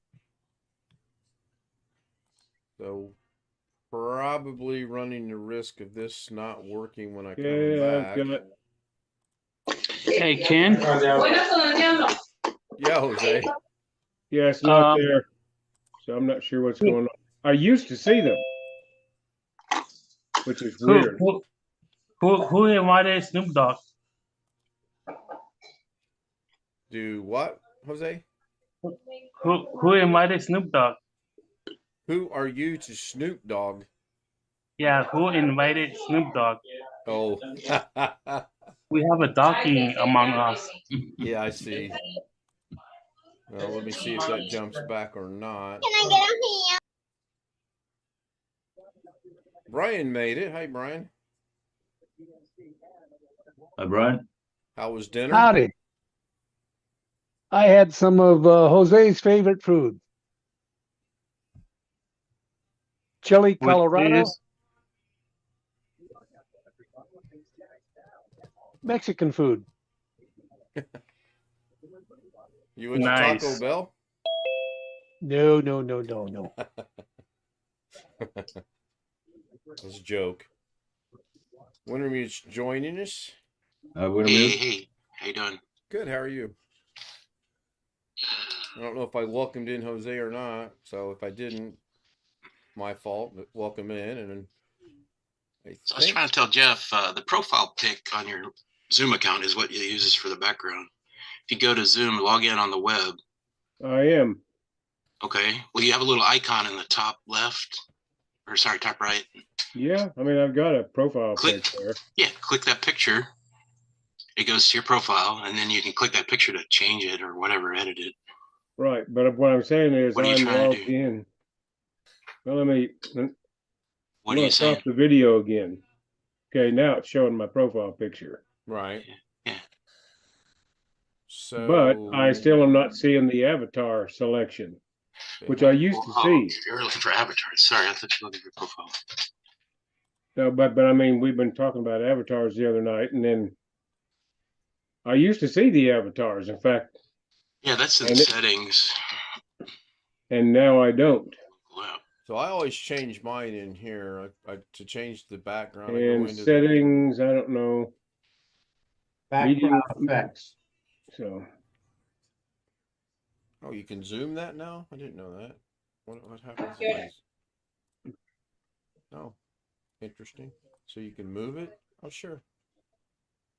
Speaker 5: So probably running the risk of this not working when I come
Speaker 6: Yeah,
Speaker 5: back.
Speaker 6: I've got
Speaker 9: Hey, Ken.
Speaker 5: Yeah, Jose.
Speaker 6: Yeah, it's not there. So I'm not sure what's going on. I used to see them, which is weird.
Speaker 9: Who invited Snoop Dogg?
Speaker 5: Do what, Jose?
Speaker 9: Who invited Snoop Dogg?
Speaker 5: Who are you to Snoop Dogg?
Speaker 9: Yeah, who invited Snoop Dogg?
Speaker 5: Oh.
Speaker 9: We have a doggy among us.
Speaker 5: Yeah, I see. Well, let me see if that jumps back or not.
Speaker 10: Can I get on here?
Speaker 5: Brian made it. Hi, Brian.
Speaker 8: Hi, Brian.
Speaker 5: How was dinner?
Speaker 11: Howdy. I had some of Jose's favorite food. Chili,
Speaker 9: What
Speaker 11: Colorado.
Speaker 9: is-
Speaker 11: Mexican food.
Speaker 5: You went
Speaker 9: Nice.
Speaker 5: to Taco Bell?
Speaker 11: No.
Speaker 5: That's a joke. Wintermute's joining us.
Speaker 8: Hey,
Speaker 12: how you doing?
Speaker 5: Good. How are you? I don't know if I welcomed in Jose or not. So if I didn't, my fault. But welcome in, and
Speaker 12: I was trying to tell Jeff the profile pic on your Zoom account is what it uses for the background. If you go to Zoom, log in on the web.
Speaker 6: I am.
Speaker 12: Okay. Well, you have a little icon in the top left, or sorry, top right.
Speaker 6: Yeah, I mean, I've got a profile
Speaker 12: Click.
Speaker 6: pic there.
Speaker 12: Yeah, click that picture. It goes to your profile, and then you can click that picture to change it or whatever, edit it.
Speaker 6: Right, but what I'm saying is
Speaker 12: What are you
Speaker 6: I'm
Speaker 12: trying to
Speaker 6: logged
Speaker 12: do?
Speaker 6: in. Well, let me.
Speaker 12: What are you saying?
Speaker 6: Stop the video again. Okay, now it's showing my profile picture.
Speaker 5: right.
Speaker 12: Yeah.
Speaker 5: So,
Speaker 6: But I still am not seeing the avatar selection, which I used to see.
Speaker 12: You're looking for avatars. Sorry, I thought you were looking for your profile.
Speaker 6: No, but I mean, we've been talking about avatars the other night, and then I used to see the avatars. In fact,
Speaker 12: Yeah, that's in settings.
Speaker 6: And now I don't.
Speaker 12: Wow.
Speaker 5: So I always change mine in here. To change the background.
Speaker 6: And settings, I don't know.
Speaker 7: Background effects.
Speaker 6: So.
Speaker 5: Oh, you can zoom that now? I didn't know that. What happens? Oh, interesting. So you can move it? Oh, sure.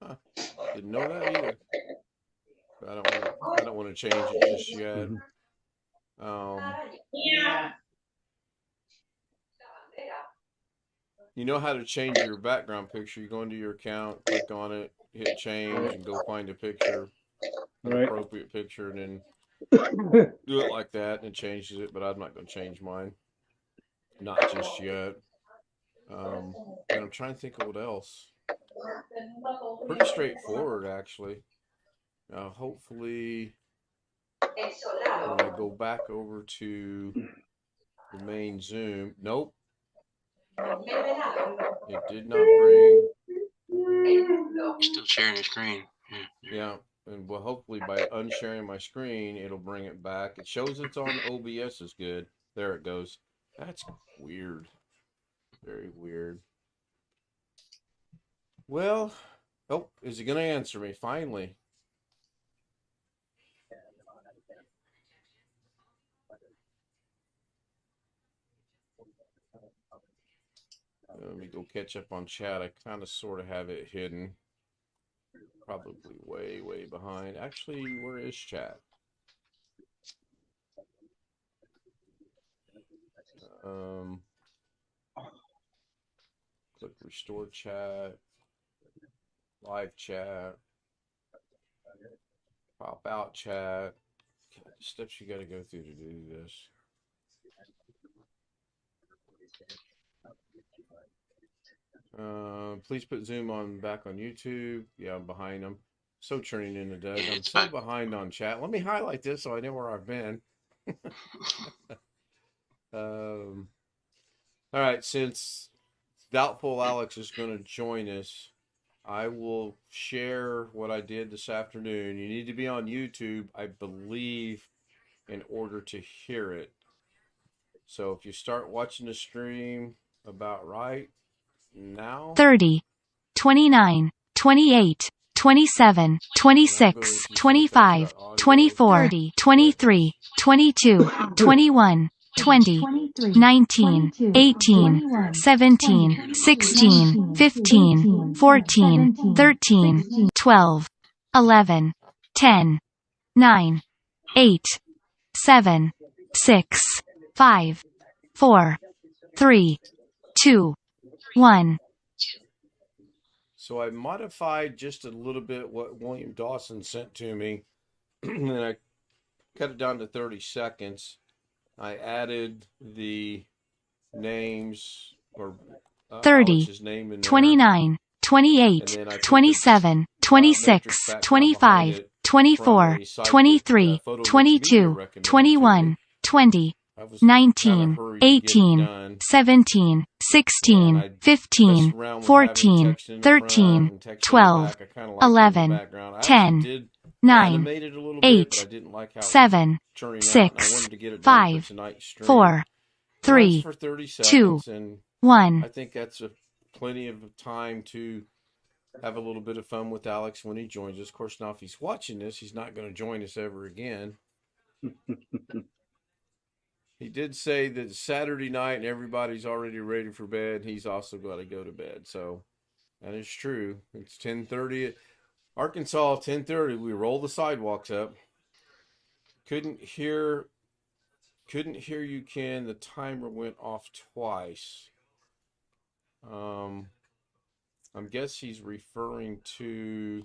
Speaker 5: Huh. Didn't know that either. But I don't want to change it just yet. You know how to change your background picture. You go into your account, click on it, hit change, and go find a picture, an appropriate picture, and then do it like that, and it changes it. But I'm not going to change mine. Not just yet. And I'm trying to think of what else. Pretty straightforward, actually. Hopefully, when I go back over to the main Zoom, nope. It did not bring.
Speaker 12: You're still sharing your screen.
Speaker 5: Yeah, and well, hopefully by unsharing my screen, it'll bring it back. It shows it's on OBS is good. There it goes. That's weird. Very weird. Well, oh, is he going to answer me finally? Let me go catch up on chat. I kind of sort of have it hidden. Probably way behind. Actually, where is chat? Click restore chat, live chat, pop out chat. Steps you got to go through to do this. Please put Zoom on back on YouTube. Yeah, I'm behind them. So turning into Doug.
Speaker 12: Yeah,
Speaker 5: I'm so behind on chat. Let me highlight this so I know where I've been. All right, since Doubtful Alex is going to join us, I will share what I did this afternoon. You need to be on YouTube, I believe, in order to hear it. So if you start watching the stream about right now.
Speaker 1: 30, 29, 28, 27, 26, 25, 24, 23, 22, 21, 20, 19, 18, 17, 16, 15, 14, 13, 12, 11, 10, 9, 8, 7, 6, 5, 4, 3, 2, 1.
Speaker 5: So I modified just a little bit what William Dawson sent to me, and I cut it down to 30 seconds. I added the names or
Speaker 1: 30,
Speaker 5: Alex's name in there.
Speaker 1: 29, 28, 27, 26, 25, 24, 23, 22, 21, 20, 19, 18, 17, 16, 15, 14, 13, 12, 11, 10, 9, 8, 7, 6, 5, 4, 3, 2, 1.
Speaker 5: I think that's plenty of time to have a little bit of fun with Alex when he joins us. Of course, now if he's watching this, he's not going to join us ever again. He did say that it's Saturday night and everybody's already ready for bed. He's also got to go to bed. So that is true. It's 10:30. Arkansas, 10:30. We roll the sidewalks up. Couldn't hear you, Ken. The timer went off twice. I guess he's referring to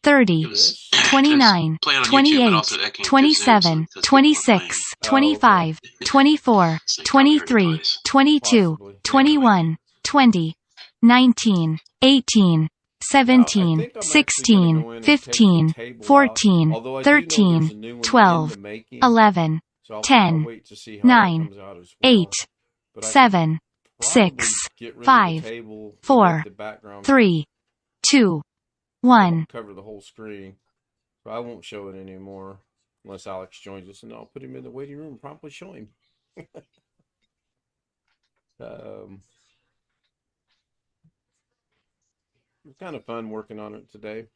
Speaker 1: 30, 29, 28, 27, 26, 25, 24, 23, 22, 21, 20, 19, 18, 17, 16, 15, 14, 13, 12, 11, 10, 9, 8, 7, 6, 5, 4, 3, 2, 1.
Speaker 5: Cover the whole screen. So I won't show it anymore unless Alex joins us, and I'll put him in the waiting room and promptly show him. It's kind of fun working on it today.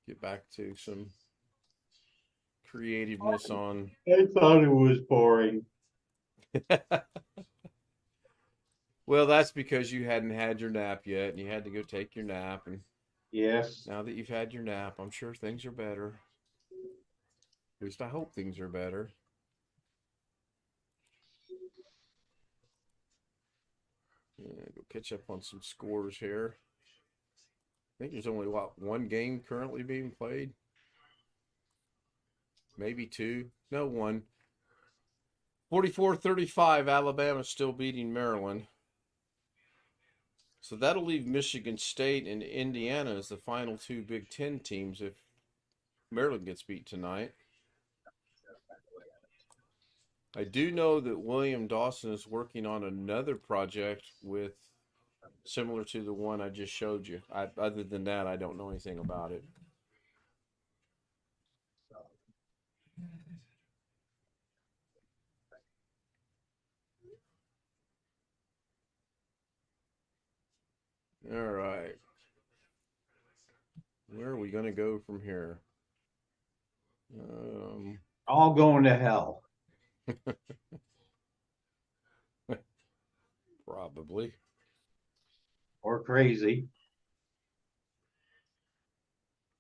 Speaker 5: Get back to some creativeness on.
Speaker 7: I thought it was boring.
Speaker 5: Well, that's because you hadn't had your nap yet, and you had to go take your nap. And
Speaker 7: yes,
Speaker 5: now that you've had your nap, I'm sure things are better. At least I hope things are better. Yeah, go catch up on some scores here. I think there's only, one game currently being played? Maybe two. No, one. 44-35, Alabama's still beating Maryland. So that'll leave Michigan State and Indiana as the final two Big Ten teams if Maryland gets beat tonight. I do know that William Dawson is working on another project similar to the one I just showed you. Other than that, I don't know anything about it. All right. Where are we going to go from here?
Speaker 7: all going to hell.
Speaker 5: Probably.
Speaker 7: Or crazy.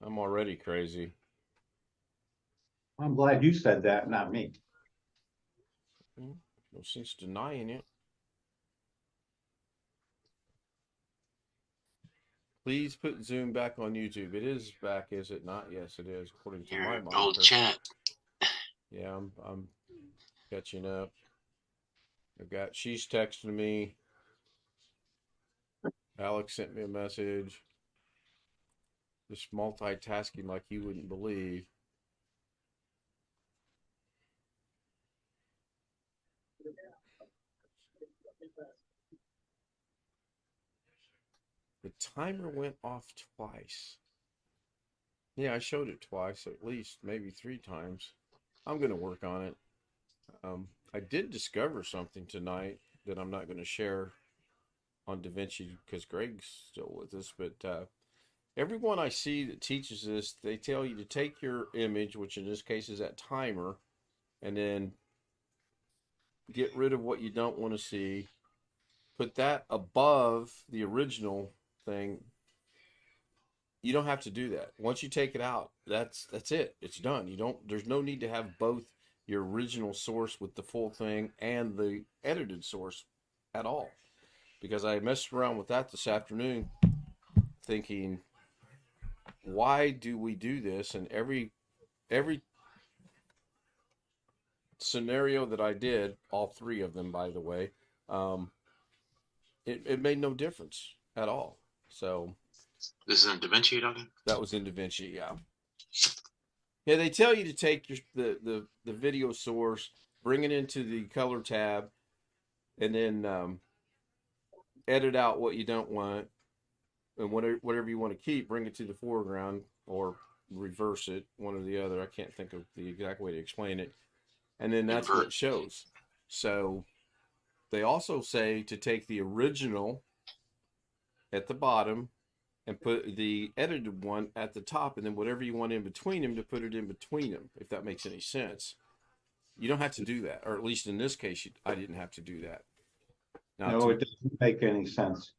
Speaker 5: I'm already crazy.
Speaker 7: I'm glad you said that, not me.
Speaker 5: No sense denying it. Please put Zoom back on YouTube. It is back, is it not? Yes, it is, according to my monitor.
Speaker 12: Old chat.
Speaker 5: Yeah, I'm catching up. She's texting me. Alex sent me a message. Just multitasking like you wouldn't believe. The timer went off twice. Yeah, I showed it twice, at least, maybe 3 times. I'm going to work on it. I did discover something tonight that I'm not going to share on DaVinci because Greg's still with us, but everyone I see that teaches this, they tell you to take your image, which in this case is that timer, and then get rid of what you don't want to see, put that above the original thing. You don't have to do that. Once you take it out, that's it. It's done. There's no need to have both your original source with the full thing and the edited source at all. Because I messed around with that this afternoon thinking, why do we do this? And every scenario that I did, all 3 of them, by the way, it made no difference at all. So
Speaker 12: this is in DaVinci you're talking?
Speaker 5: That was in DaVinci, yeah. Yeah, they tell you to take the video source, bring it into the color tab, and then edit out what you don't want, and whatever you want to keep, bring it to the foreground or reverse it, one or the other. I can't think of the exact way to explain it. And then that's what shows. So they also say to take the original at the bottom and put the edited one at the top, and then whatever you want in between them, to put it in between them, if that makes any sense. You don't have to do that, or at least in this case, I didn't have to do that. Now,
Speaker 7: no, it doesn't make any sense.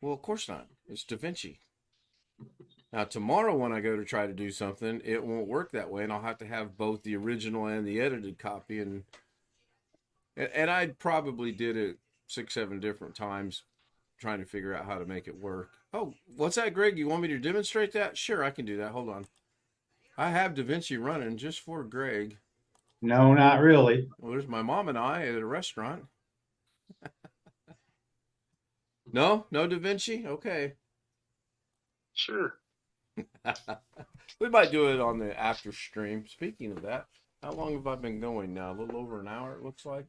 Speaker 5: Well, of course not. It's DaVinci. Now, tomorrow when I go to try to do something, it won't work that way, and I'll have to have both the original and the edited copy, and I probably did it 6, 7 different times trying to figure out how to make it work. Oh, what's that, Greg? You want me to demonstrate that? Sure, I can do that. Hold on. I have DaVinci running just for Greg.
Speaker 7: No, not really.
Speaker 5: Well, there's my mom and I at a restaurant. No DaVinci? Okay.
Speaker 12: Sure.
Speaker 5: We might do it on the after stream. Speaking of that, how long have I been going now? A little over an hour, it looks like.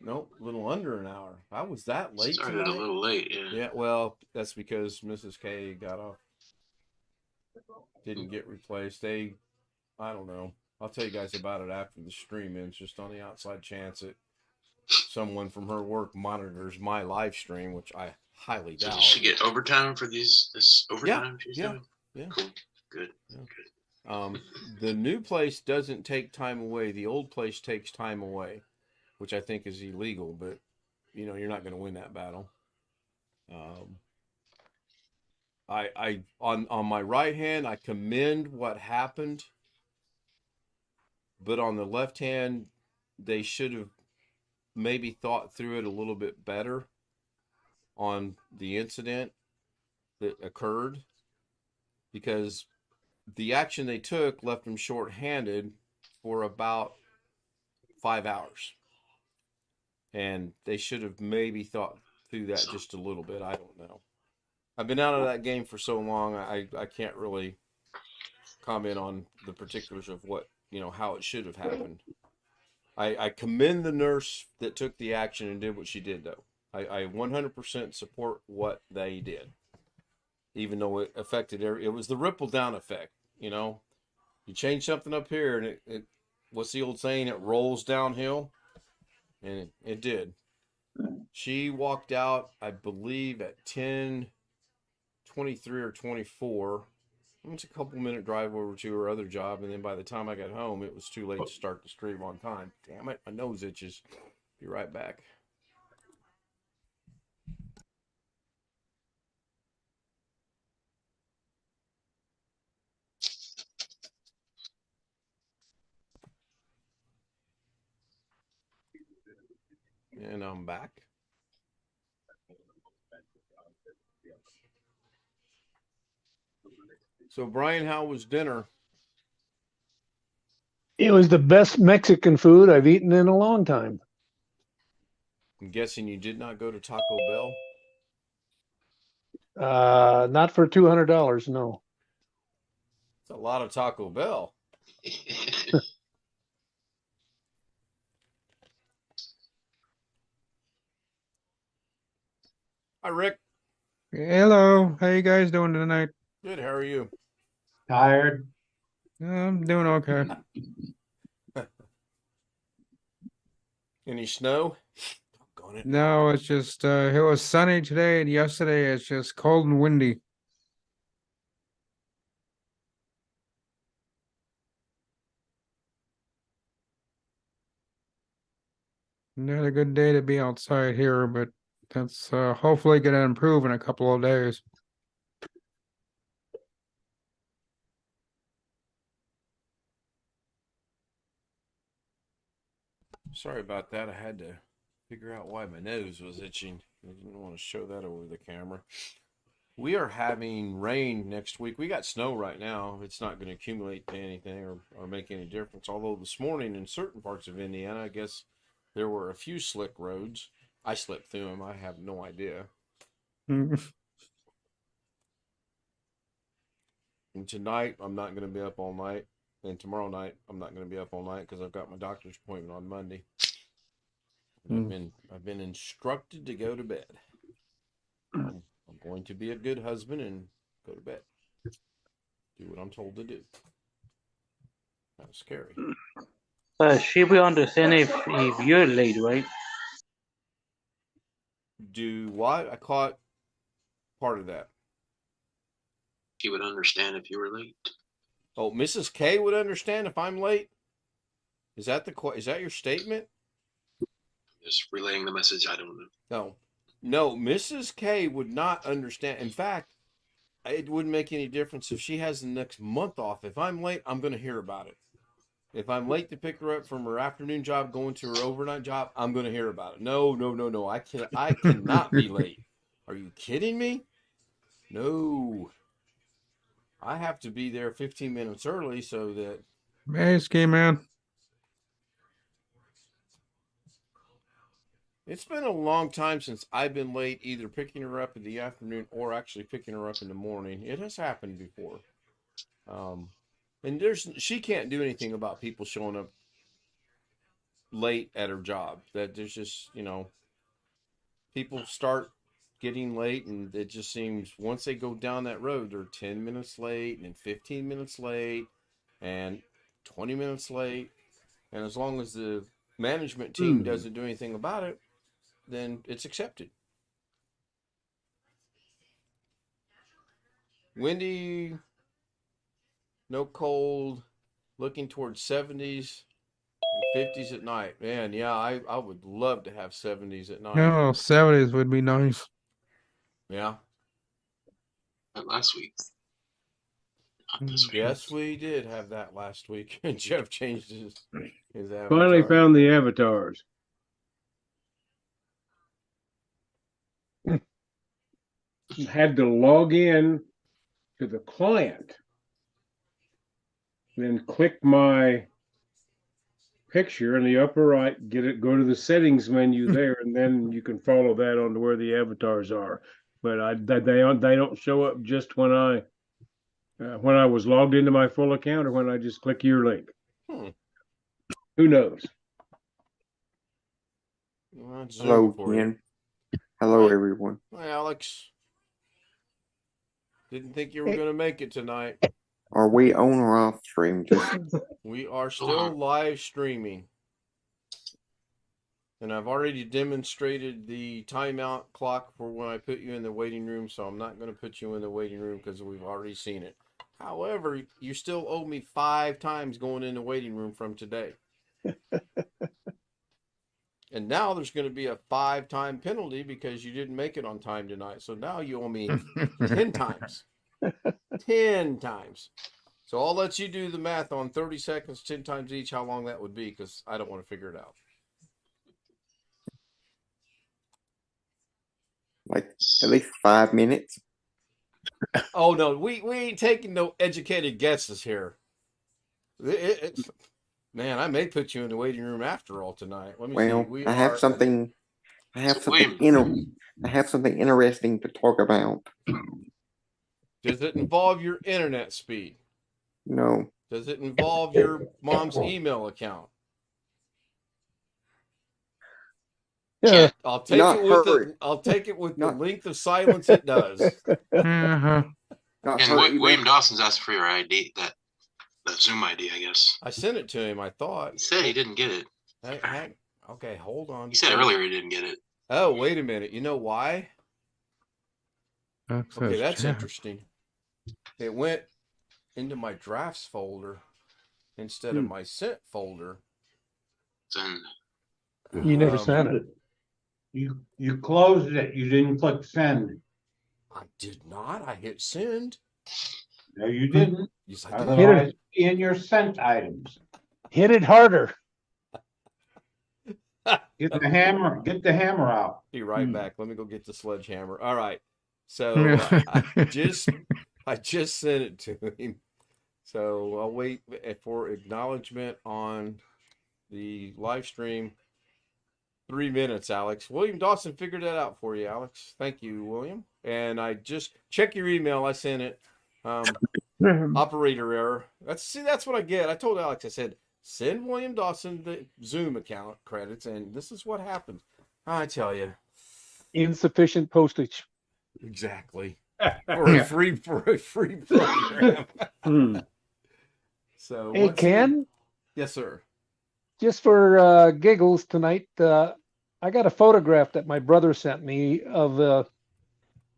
Speaker 5: Nope, a little under an hour. I was that late.
Speaker 12: Started tonight? A little late, yeah.
Speaker 5: Yeah, well, that's because Mrs. K got off. Didn't get replaced. I don't know. I'll tell you guys about it after the stream ends, just on the outside chance that someone from her work monitors my live stream, which I highly doubt.
Speaker 12: Did she get overtime for this overtime she's doing?
Speaker 5: Yeah.
Speaker 12: Cool. Good.
Speaker 5: Yeah.
Speaker 12: Good.
Speaker 5: The new place doesn't take time away. The old place takes time away, which I think is illegal, but you're not going to win that battle. I on my right hand, I commend what happened, but on the left hand, they should have maybe thought through it a little bit better on the incident that occurred, because the action they took left them short-handed for about 5 hours. And they should have maybe thought through that just a little bit. I don't know. I've been out of that game for so long, I can't really comment on the particulars of what, how it should have happened. I commend the nurse that took the action and did what she did, though. I 100% support what they did, even though it affected it was the ripple down effect. You change something up here, and it what's the old saying? It rolls downhill, and it did. She walked out, I believe, at 10:23 or 24. It's a couple-minute drive over to her other job, and then by the time I got home, it was too late to start the stream on time. Damn it, my nose itches. Be right back. And I'm back. So, Brian, how was dinner?
Speaker 11: It was the best Mexican food I've eaten in a long time.
Speaker 5: I'm guessing you did not go to Taco Bell?
Speaker 11: Not for $200, no.
Speaker 5: It's a lot of Taco Bell. Hi, Rick.
Speaker 10: Hello, how you guys doing tonight?
Speaker 5: Good. How are you?
Speaker 7: Tired.
Speaker 10: I'm doing okay.
Speaker 5: Any snow?
Speaker 10: No, it's just it was sunny today, and yesterday it's just cold and windy. Not a good day to be outside here, but that's hopefully going to improve in a couple of days.
Speaker 5: Sorry about that. I had to figure out why my nose was itching. I didn't want to show that over the camera. We are having rain next week. We got snow right now. It's not going to accumulate to anything or make any difference. Although this morning in certain parts of Indiana, I guess there were a few slick roads. I slipped through them. I have no idea. And tonight, I'm not going to be up all night. And tomorrow night, I'm not going to be up all night because I've got my doctor's appointment on Monday. I've been instructed to go to bed. I'm going to be a good husband and go to bed. Do what I'm told to do. That's scary.
Speaker 9: She will understand if you're late, right?
Speaker 5: Do what? I caught part of that.
Speaker 12: She would understand if you were late.
Speaker 5: Oh, Mrs. K would understand if I'm late? Is that your statement?
Speaker 12: Just relaying the message. I don't know.
Speaker 5: No, Mrs. K would not understand. In fact, it wouldn't make any difference if she has the next month off. If I'm late, I'm going to hear about it. If I'm late to pick her up from her afternoon job, going to her overnight job, I'm going to hear about it. No. I cannot be late. Are you kidding me? No. I have to be there 15 minutes early so that...
Speaker 10: Hey, Ski Man.
Speaker 5: It's been a long time since I've been late, either picking her up in the afternoon or actually picking her up in the morning. It has happened before. And she can't do anything about people showing up late at her job. That there's just, people start getting late, and it just seems once they go down that road, they're 10 minutes late and 15 minutes late and 20 minutes late. And as long as the management team doesn't do anything about it, then it's accepted. Windy, no cold, looking towards 70s and 50s at night. Man, yeah, I would love to have 70s at night.
Speaker 10: No, 70s would be nice.
Speaker 5: Yeah.
Speaker 12: Last week. Not this week.
Speaker 5: Yes, we did have that last week. Jeff changed his avatar.
Speaker 6: Finally found the avatars. Had to log in to the client, then click my picture in the upper right, go to the settings menu there, and then you can follow that on to where the avatars are. But they don't show up just when I was logged into my full account or when I just click your link. Who knows?
Speaker 13: Hello, Ken. Hello, everyone.
Speaker 5: Hi, Alex. Didn't think you were going to make it tonight.
Speaker 13: Are we on or off stream?
Speaker 5: We are still live streaming. And I've already demonstrated the timeout clock for when I put you in the waiting room, so I'm not going to put you in the waiting room because we've already seen it. However, you still owe me 5 times going in the waiting room from today. And now there's going to be a 5-time penalty because you didn't make it on time tonight. So now you owe me 10 times. 10 times. So I'll let you do the math on 30 seconds, 10 times each, how long that would be, because I don't want to figure it out.
Speaker 13: like at least 5 minutes.
Speaker 5: Oh no, we ain't taking no educated guesses here. Man, I may put you in the waiting room after all tonight. Let me see.
Speaker 13: I have something interesting to talk about.
Speaker 5: Does it involve your internet speed?
Speaker 13: No.
Speaker 5: Does it involve your mom's email account?
Speaker 11: Yeah.
Speaker 5: I'll take it with the length of silence it does.
Speaker 12: And William Dawson's asked for your ID, that Zoom ID, I guess.
Speaker 5: I sent it to him, I thought.
Speaker 12: He said he didn't get it.
Speaker 5: Okay, hold on.
Speaker 12: He said earlier he didn't get it.
Speaker 5: Oh, wait a minute. You know why?
Speaker 10: Access
Speaker 5: okay, that's
Speaker 10: chat.
Speaker 5: interesting. It went into my drafts folder instead of my sent folder.
Speaker 12: Send.
Speaker 11: You never sent it.
Speaker 7: You closed it. You didn't click send.
Speaker 5: I did not. I hit send.
Speaker 7: No, you didn't.
Speaker 5: Yes, I
Speaker 7: did.
Speaker 11: Hit it
Speaker 7: in your sent items.
Speaker 11: Hit it harder.
Speaker 7: Get the hammer. Get the hammer out.
Speaker 5: Be right back. Let me go get the sledgehammer. All right. So I just sent it to him. So I'll wait for acknowledgement on the live stream. 3 minutes, Alex. William Dawson figured that out for you, Alex. Thank you, William. And I just check your email. I sent it. Operator error. That's what I get. I told Alex, I said, send William Dawson the Zoom account credits, and this is what happened. I tell you.
Speaker 11: Insufficient postage.
Speaker 5: Exactly. For a free program. So
Speaker 11: hey, Ken?
Speaker 5: Yes, sir.
Speaker 11: Just for giggles tonight, I got a photograph that my brother sent me of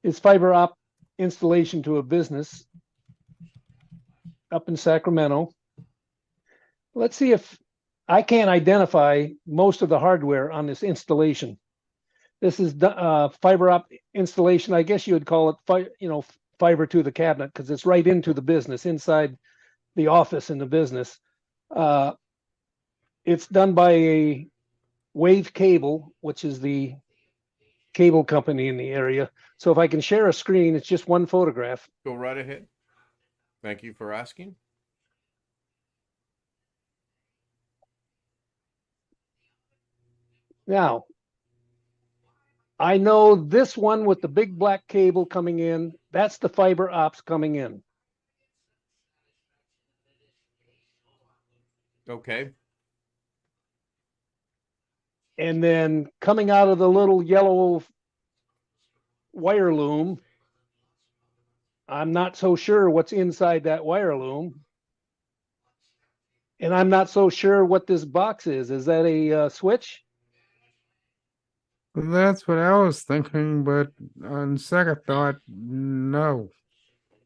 Speaker 11: his fiber op installation to a business up in Sacramento. Let's see if I can't identify most of the hardware on this installation. This is fiber op installation. I guess you would call it, fiber to the cabinet, because it's right into the business, inside the office in the business. It's done by a Wave Cable, which is the cable company in the area. So if I can share a screen, it's just one photograph.
Speaker 5: Go right ahead. Thank you for asking.
Speaker 11: Now, I know this one with the big black cable coming in, that's the fiber ops coming in.
Speaker 5: Okay.
Speaker 11: And then coming out of the little yellow wire loom, I'm not so sure what's inside that wire loom. And I'm not so sure what this box is. Is that a switch?
Speaker 10: That's what I was thinking, but on second thought, no.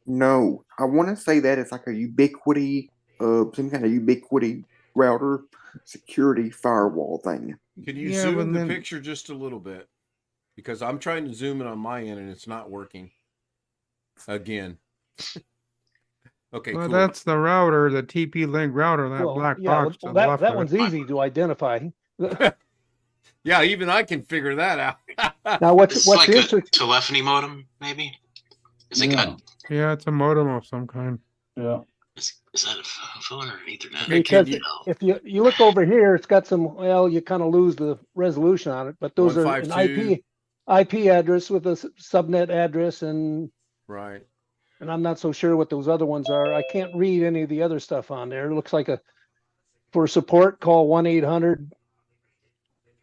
Speaker 13: No, I want to say that it's like a ubiquity, some kind of ubiquity router security firewall thing.
Speaker 5: Can you zoom the picture just a little bit? Because I'm trying to zoom in on my end and it's not working. Again. Okay,
Speaker 10: well,
Speaker 5: cool.
Speaker 10: That's the router, the TP-Link router, that black box.
Speaker 11: Well, that one's easy to identify.
Speaker 5: Yeah, even I can figure that out.
Speaker 11: Now, what's
Speaker 12: like a telephony modem, maybe? Is it got?
Speaker 10: Yeah, it's a modem of some kind.
Speaker 8: Yeah.
Speaker 12: Is that a phone or an Ethernet?
Speaker 11: Because if you look over here, it's got some. Well, you kind of lose the resolution on it, but those are an IP address with a subnet address, and
Speaker 5: right.
Speaker 11: And I'm not so sure what those other ones are. I can't read any of the other stuff on there. It looks like for support, call 1-800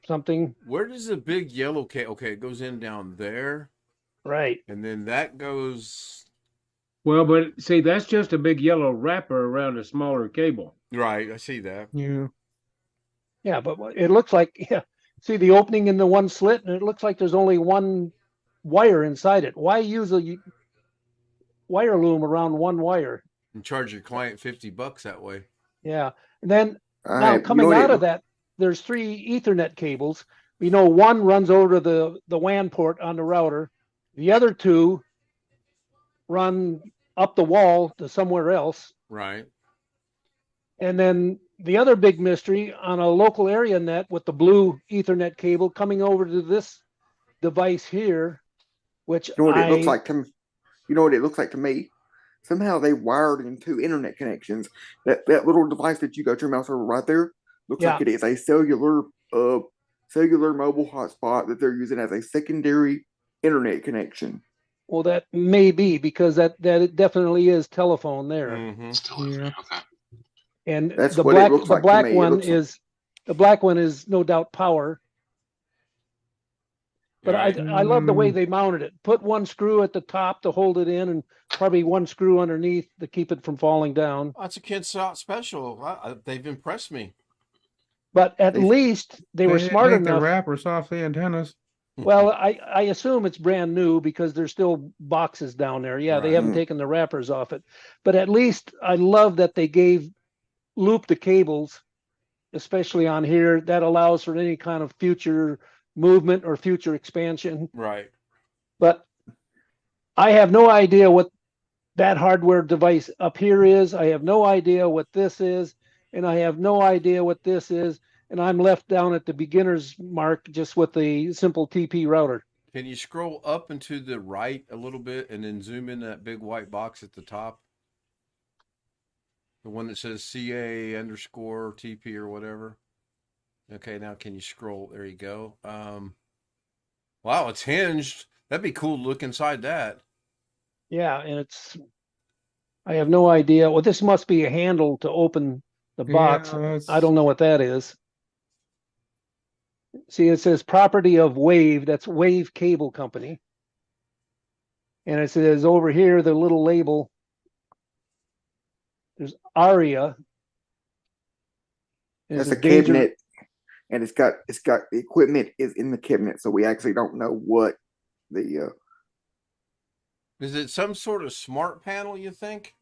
Speaker 11: something.
Speaker 5: Where does the big yellow cable? Okay, it goes in down there.
Speaker 11: Right.
Speaker 5: And then that goes.
Speaker 6: Well, but see, that's just a big yellow wrapper around a smaller cable.
Speaker 5: Right, I see that.
Speaker 10: Yeah.
Speaker 11: Yeah, but it looks like, see the opening in the one slit, and it looks like there's only one wire inside it. Why use a wire loom around one wire?
Speaker 5: And charge your client $50 that way.
Speaker 11: Yeah. And then now coming out of that, there's 3 Ethernet cables. One runs over to the WAN port on the router. The other 2 run up the wall to somewhere else.
Speaker 5: Right.
Speaker 11: And then the other big mystery on a local area net with the blue Ethernet cable coming over to this device here which
Speaker 13: You know what it looks like to me? You know what it looks like to me? Somehow they wired in two internet connections. That little device that you got your mouse over right there looks
Speaker 11: Yeah.
Speaker 13: like it is a cellular mobile hotspot that they're using as a secondary internet connection.
Speaker 11: Well, that may be because that it definitely is telephone there.
Speaker 5: Mm-hmm.
Speaker 12: Okay.
Speaker 11: And
Speaker 13: That's
Speaker 11: the
Speaker 13: what
Speaker 11: black
Speaker 13: it looks
Speaker 11: the
Speaker 13: like
Speaker 11: black
Speaker 13: to me.
Speaker 11: one is the black one is no doubt power. But
Speaker 5: Right.
Speaker 11: I love the way they mounted it. Put one screw at the top to hold it in, and probably one screw underneath to keep it from falling down.
Speaker 5: That's a Kid Stout special. They've impressed me.
Speaker 11: But at least they were
Speaker 10: didn't
Speaker 11: smart
Speaker 10: take the
Speaker 11: enough.
Speaker 10: wrappers off the antennas.
Speaker 11: Well, I assume it's brand new because there's still boxes down there. Yeah, they haven't taken the wrappers off it. But at least I love that they looped the cables, especially on here. That allows for any kind of future movement or future expansion.
Speaker 5: Right.
Speaker 11: But I have no idea what that hardware device up here is. I have no idea what this is, and I have no idea what this is. And I'm left down at the beginner's mark just with the simple TP router.
Speaker 5: Can you scroll up and to the right a little bit and then zoom in that big white box at the top? The one that says CA underscore TP or whatever. Okay, now can you scroll? There you go. Wow, it's hinged. That'd be cool to look inside that.
Speaker 11: Yeah, and I have no idea. Well, this must be a handle to open the box. I don't know what that is. See, it says property of Wave. That's Wave Cable Company. And it says over here, the little label, there's ARIA.
Speaker 13: That's a cabinet, and it's got the equipment is in the cabinet, so we actually don't know what the.
Speaker 5: Is it some sort of smart panel, you think?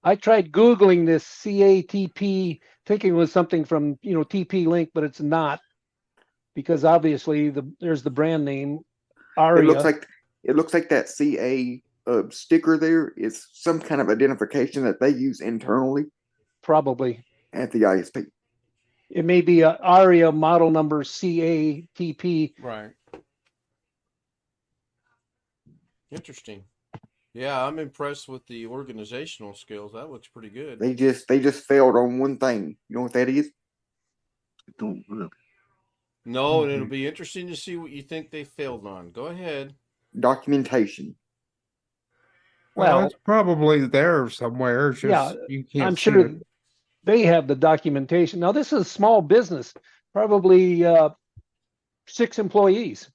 Speaker 11: I tried Googling this CATP, thinking it was something from TP Link, but it's not, because obviously there's the brand name ARIA.
Speaker 13: It looks like that CA sticker there is some kind of identification that they use internally.
Speaker 11: Probably.
Speaker 13: At the ISP.
Speaker 11: It may be a ARIA model number CATP.
Speaker 5: Right. Interesting. Yeah, I'm impressed with the organizational skills. That looks pretty good.
Speaker 13: They just failed on one thing. You know what that is? Don't really.
Speaker 5: No, and it'll be interesting to see what you think they failed on. Go ahead.
Speaker 13: Documentation.
Speaker 10: Well, it's probably there somewhere. It's just you can't
Speaker 11: I'm
Speaker 10: see
Speaker 11: sure
Speaker 10: it.
Speaker 11: they have the documentation. Now, this is a small business, probably 6 employees.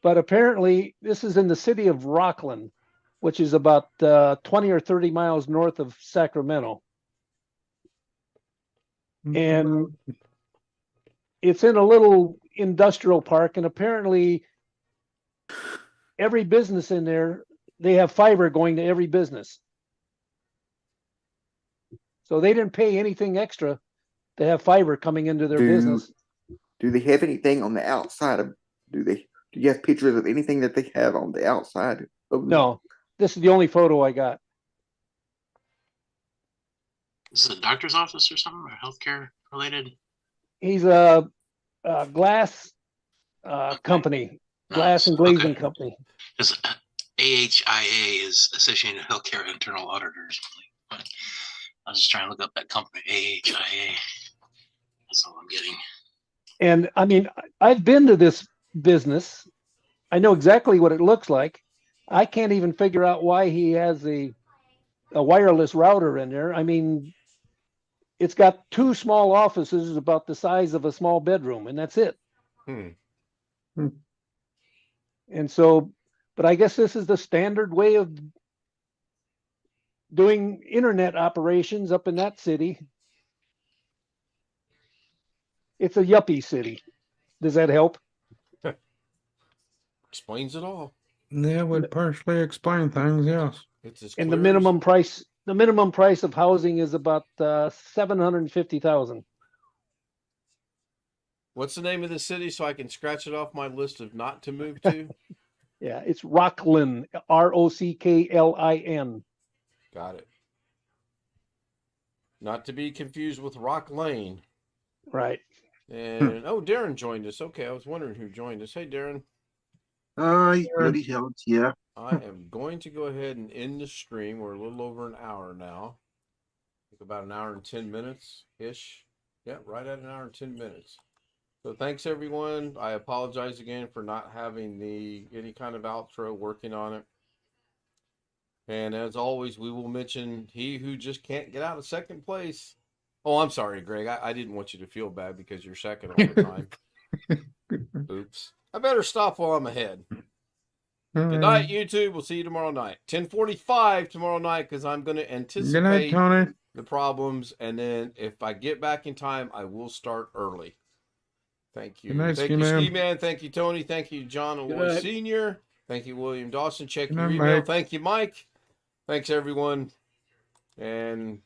Speaker 11: But apparently, this is in the city of Rockland, which is about 20 or 30 miles north of Sacramento. And it's in a little industrial park, and apparently every business in there, they have fiber going to every business. So they didn't pay anything extra to have fiber coming into their business.
Speaker 13: Do they have anything on the outside of? Do you have pictures of anything that they have on the outside of?
Speaker 11: No, this is the only photo I got.
Speaker 12: Is it a doctor's office or something, or healthcare related?
Speaker 11: He's a glass company, glass and glazing company.
Speaker 12: Because AHIA is Associated Healthcare Internal Auditors. I was just trying to look up that company, AHIA. That's all I'm getting.
Speaker 11: And I mean, I've been to this business. I know exactly what it looks like. I can't even figure out why he has a wireless router in there. I mean, it's got 2 small offices about the size of a small bedroom, and that's it. And so, but I guess this is the standard way of doing internet operations up in that city. It's a yuppie city. Does that help?
Speaker 5: Explains it all.
Speaker 10: That would partially explain things, yes.
Speaker 11: And the minimum price of housing is about $750,000.
Speaker 5: What's the name of the city so I can scratch it off my list of not to move to?
Speaker 11: Yeah, it's Rockland, Rocklin.
Speaker 5: Got it. Not to be confused with Rock Lane.
Speaker 11: Right.
Speaker 5: And oh, Darren joined us. Okay, I was wondering who joined us. Hey, Darren.
Speaker 14: Bloody hell, yeah.
Speaker 5: I am going to go ahead and end the stream. We're a little over an hour now. I think about an hour and 10 minutes ish. Yeah, right at an hour and 10 minutes. So thanks everyone. I apologize again for not having any kind of outro, working on it. And as always, we will mention he who just can't get out of second place. Oh, I'm sorry, Greg. I didn't want you to feel bad because you're second all the time. Oops. I better stop while I'm ahead. Good night, YouTube. We'll see you tomorrow night. 10:45 tomorrow night because I'm going to anticipate
Speaker 10: Good night, Tony.
Speaker 5: the problems. And then if I get back in time, I will start early. Thank you.
Speaker 10: Good night,
Speaker 5: Thank
Speaker 10: Ski
Speaker 5: you,
Speaker 10: Man.
Speaker 5: Ski Man. Thank you, Tony. Thank you, John and
Speaker 6: Good
Speaker 5: Lloyd
Speaker 6: night.
Speaker 5: Sr. Thank you, William Dawson. Check
Speaker 10: Good
Speaker 5: your
Speaker 10: night,
Speaker 5: email.
Speaker 10: Mike.
Speaker 5: Thank you, Mike. Thanks, everyone. And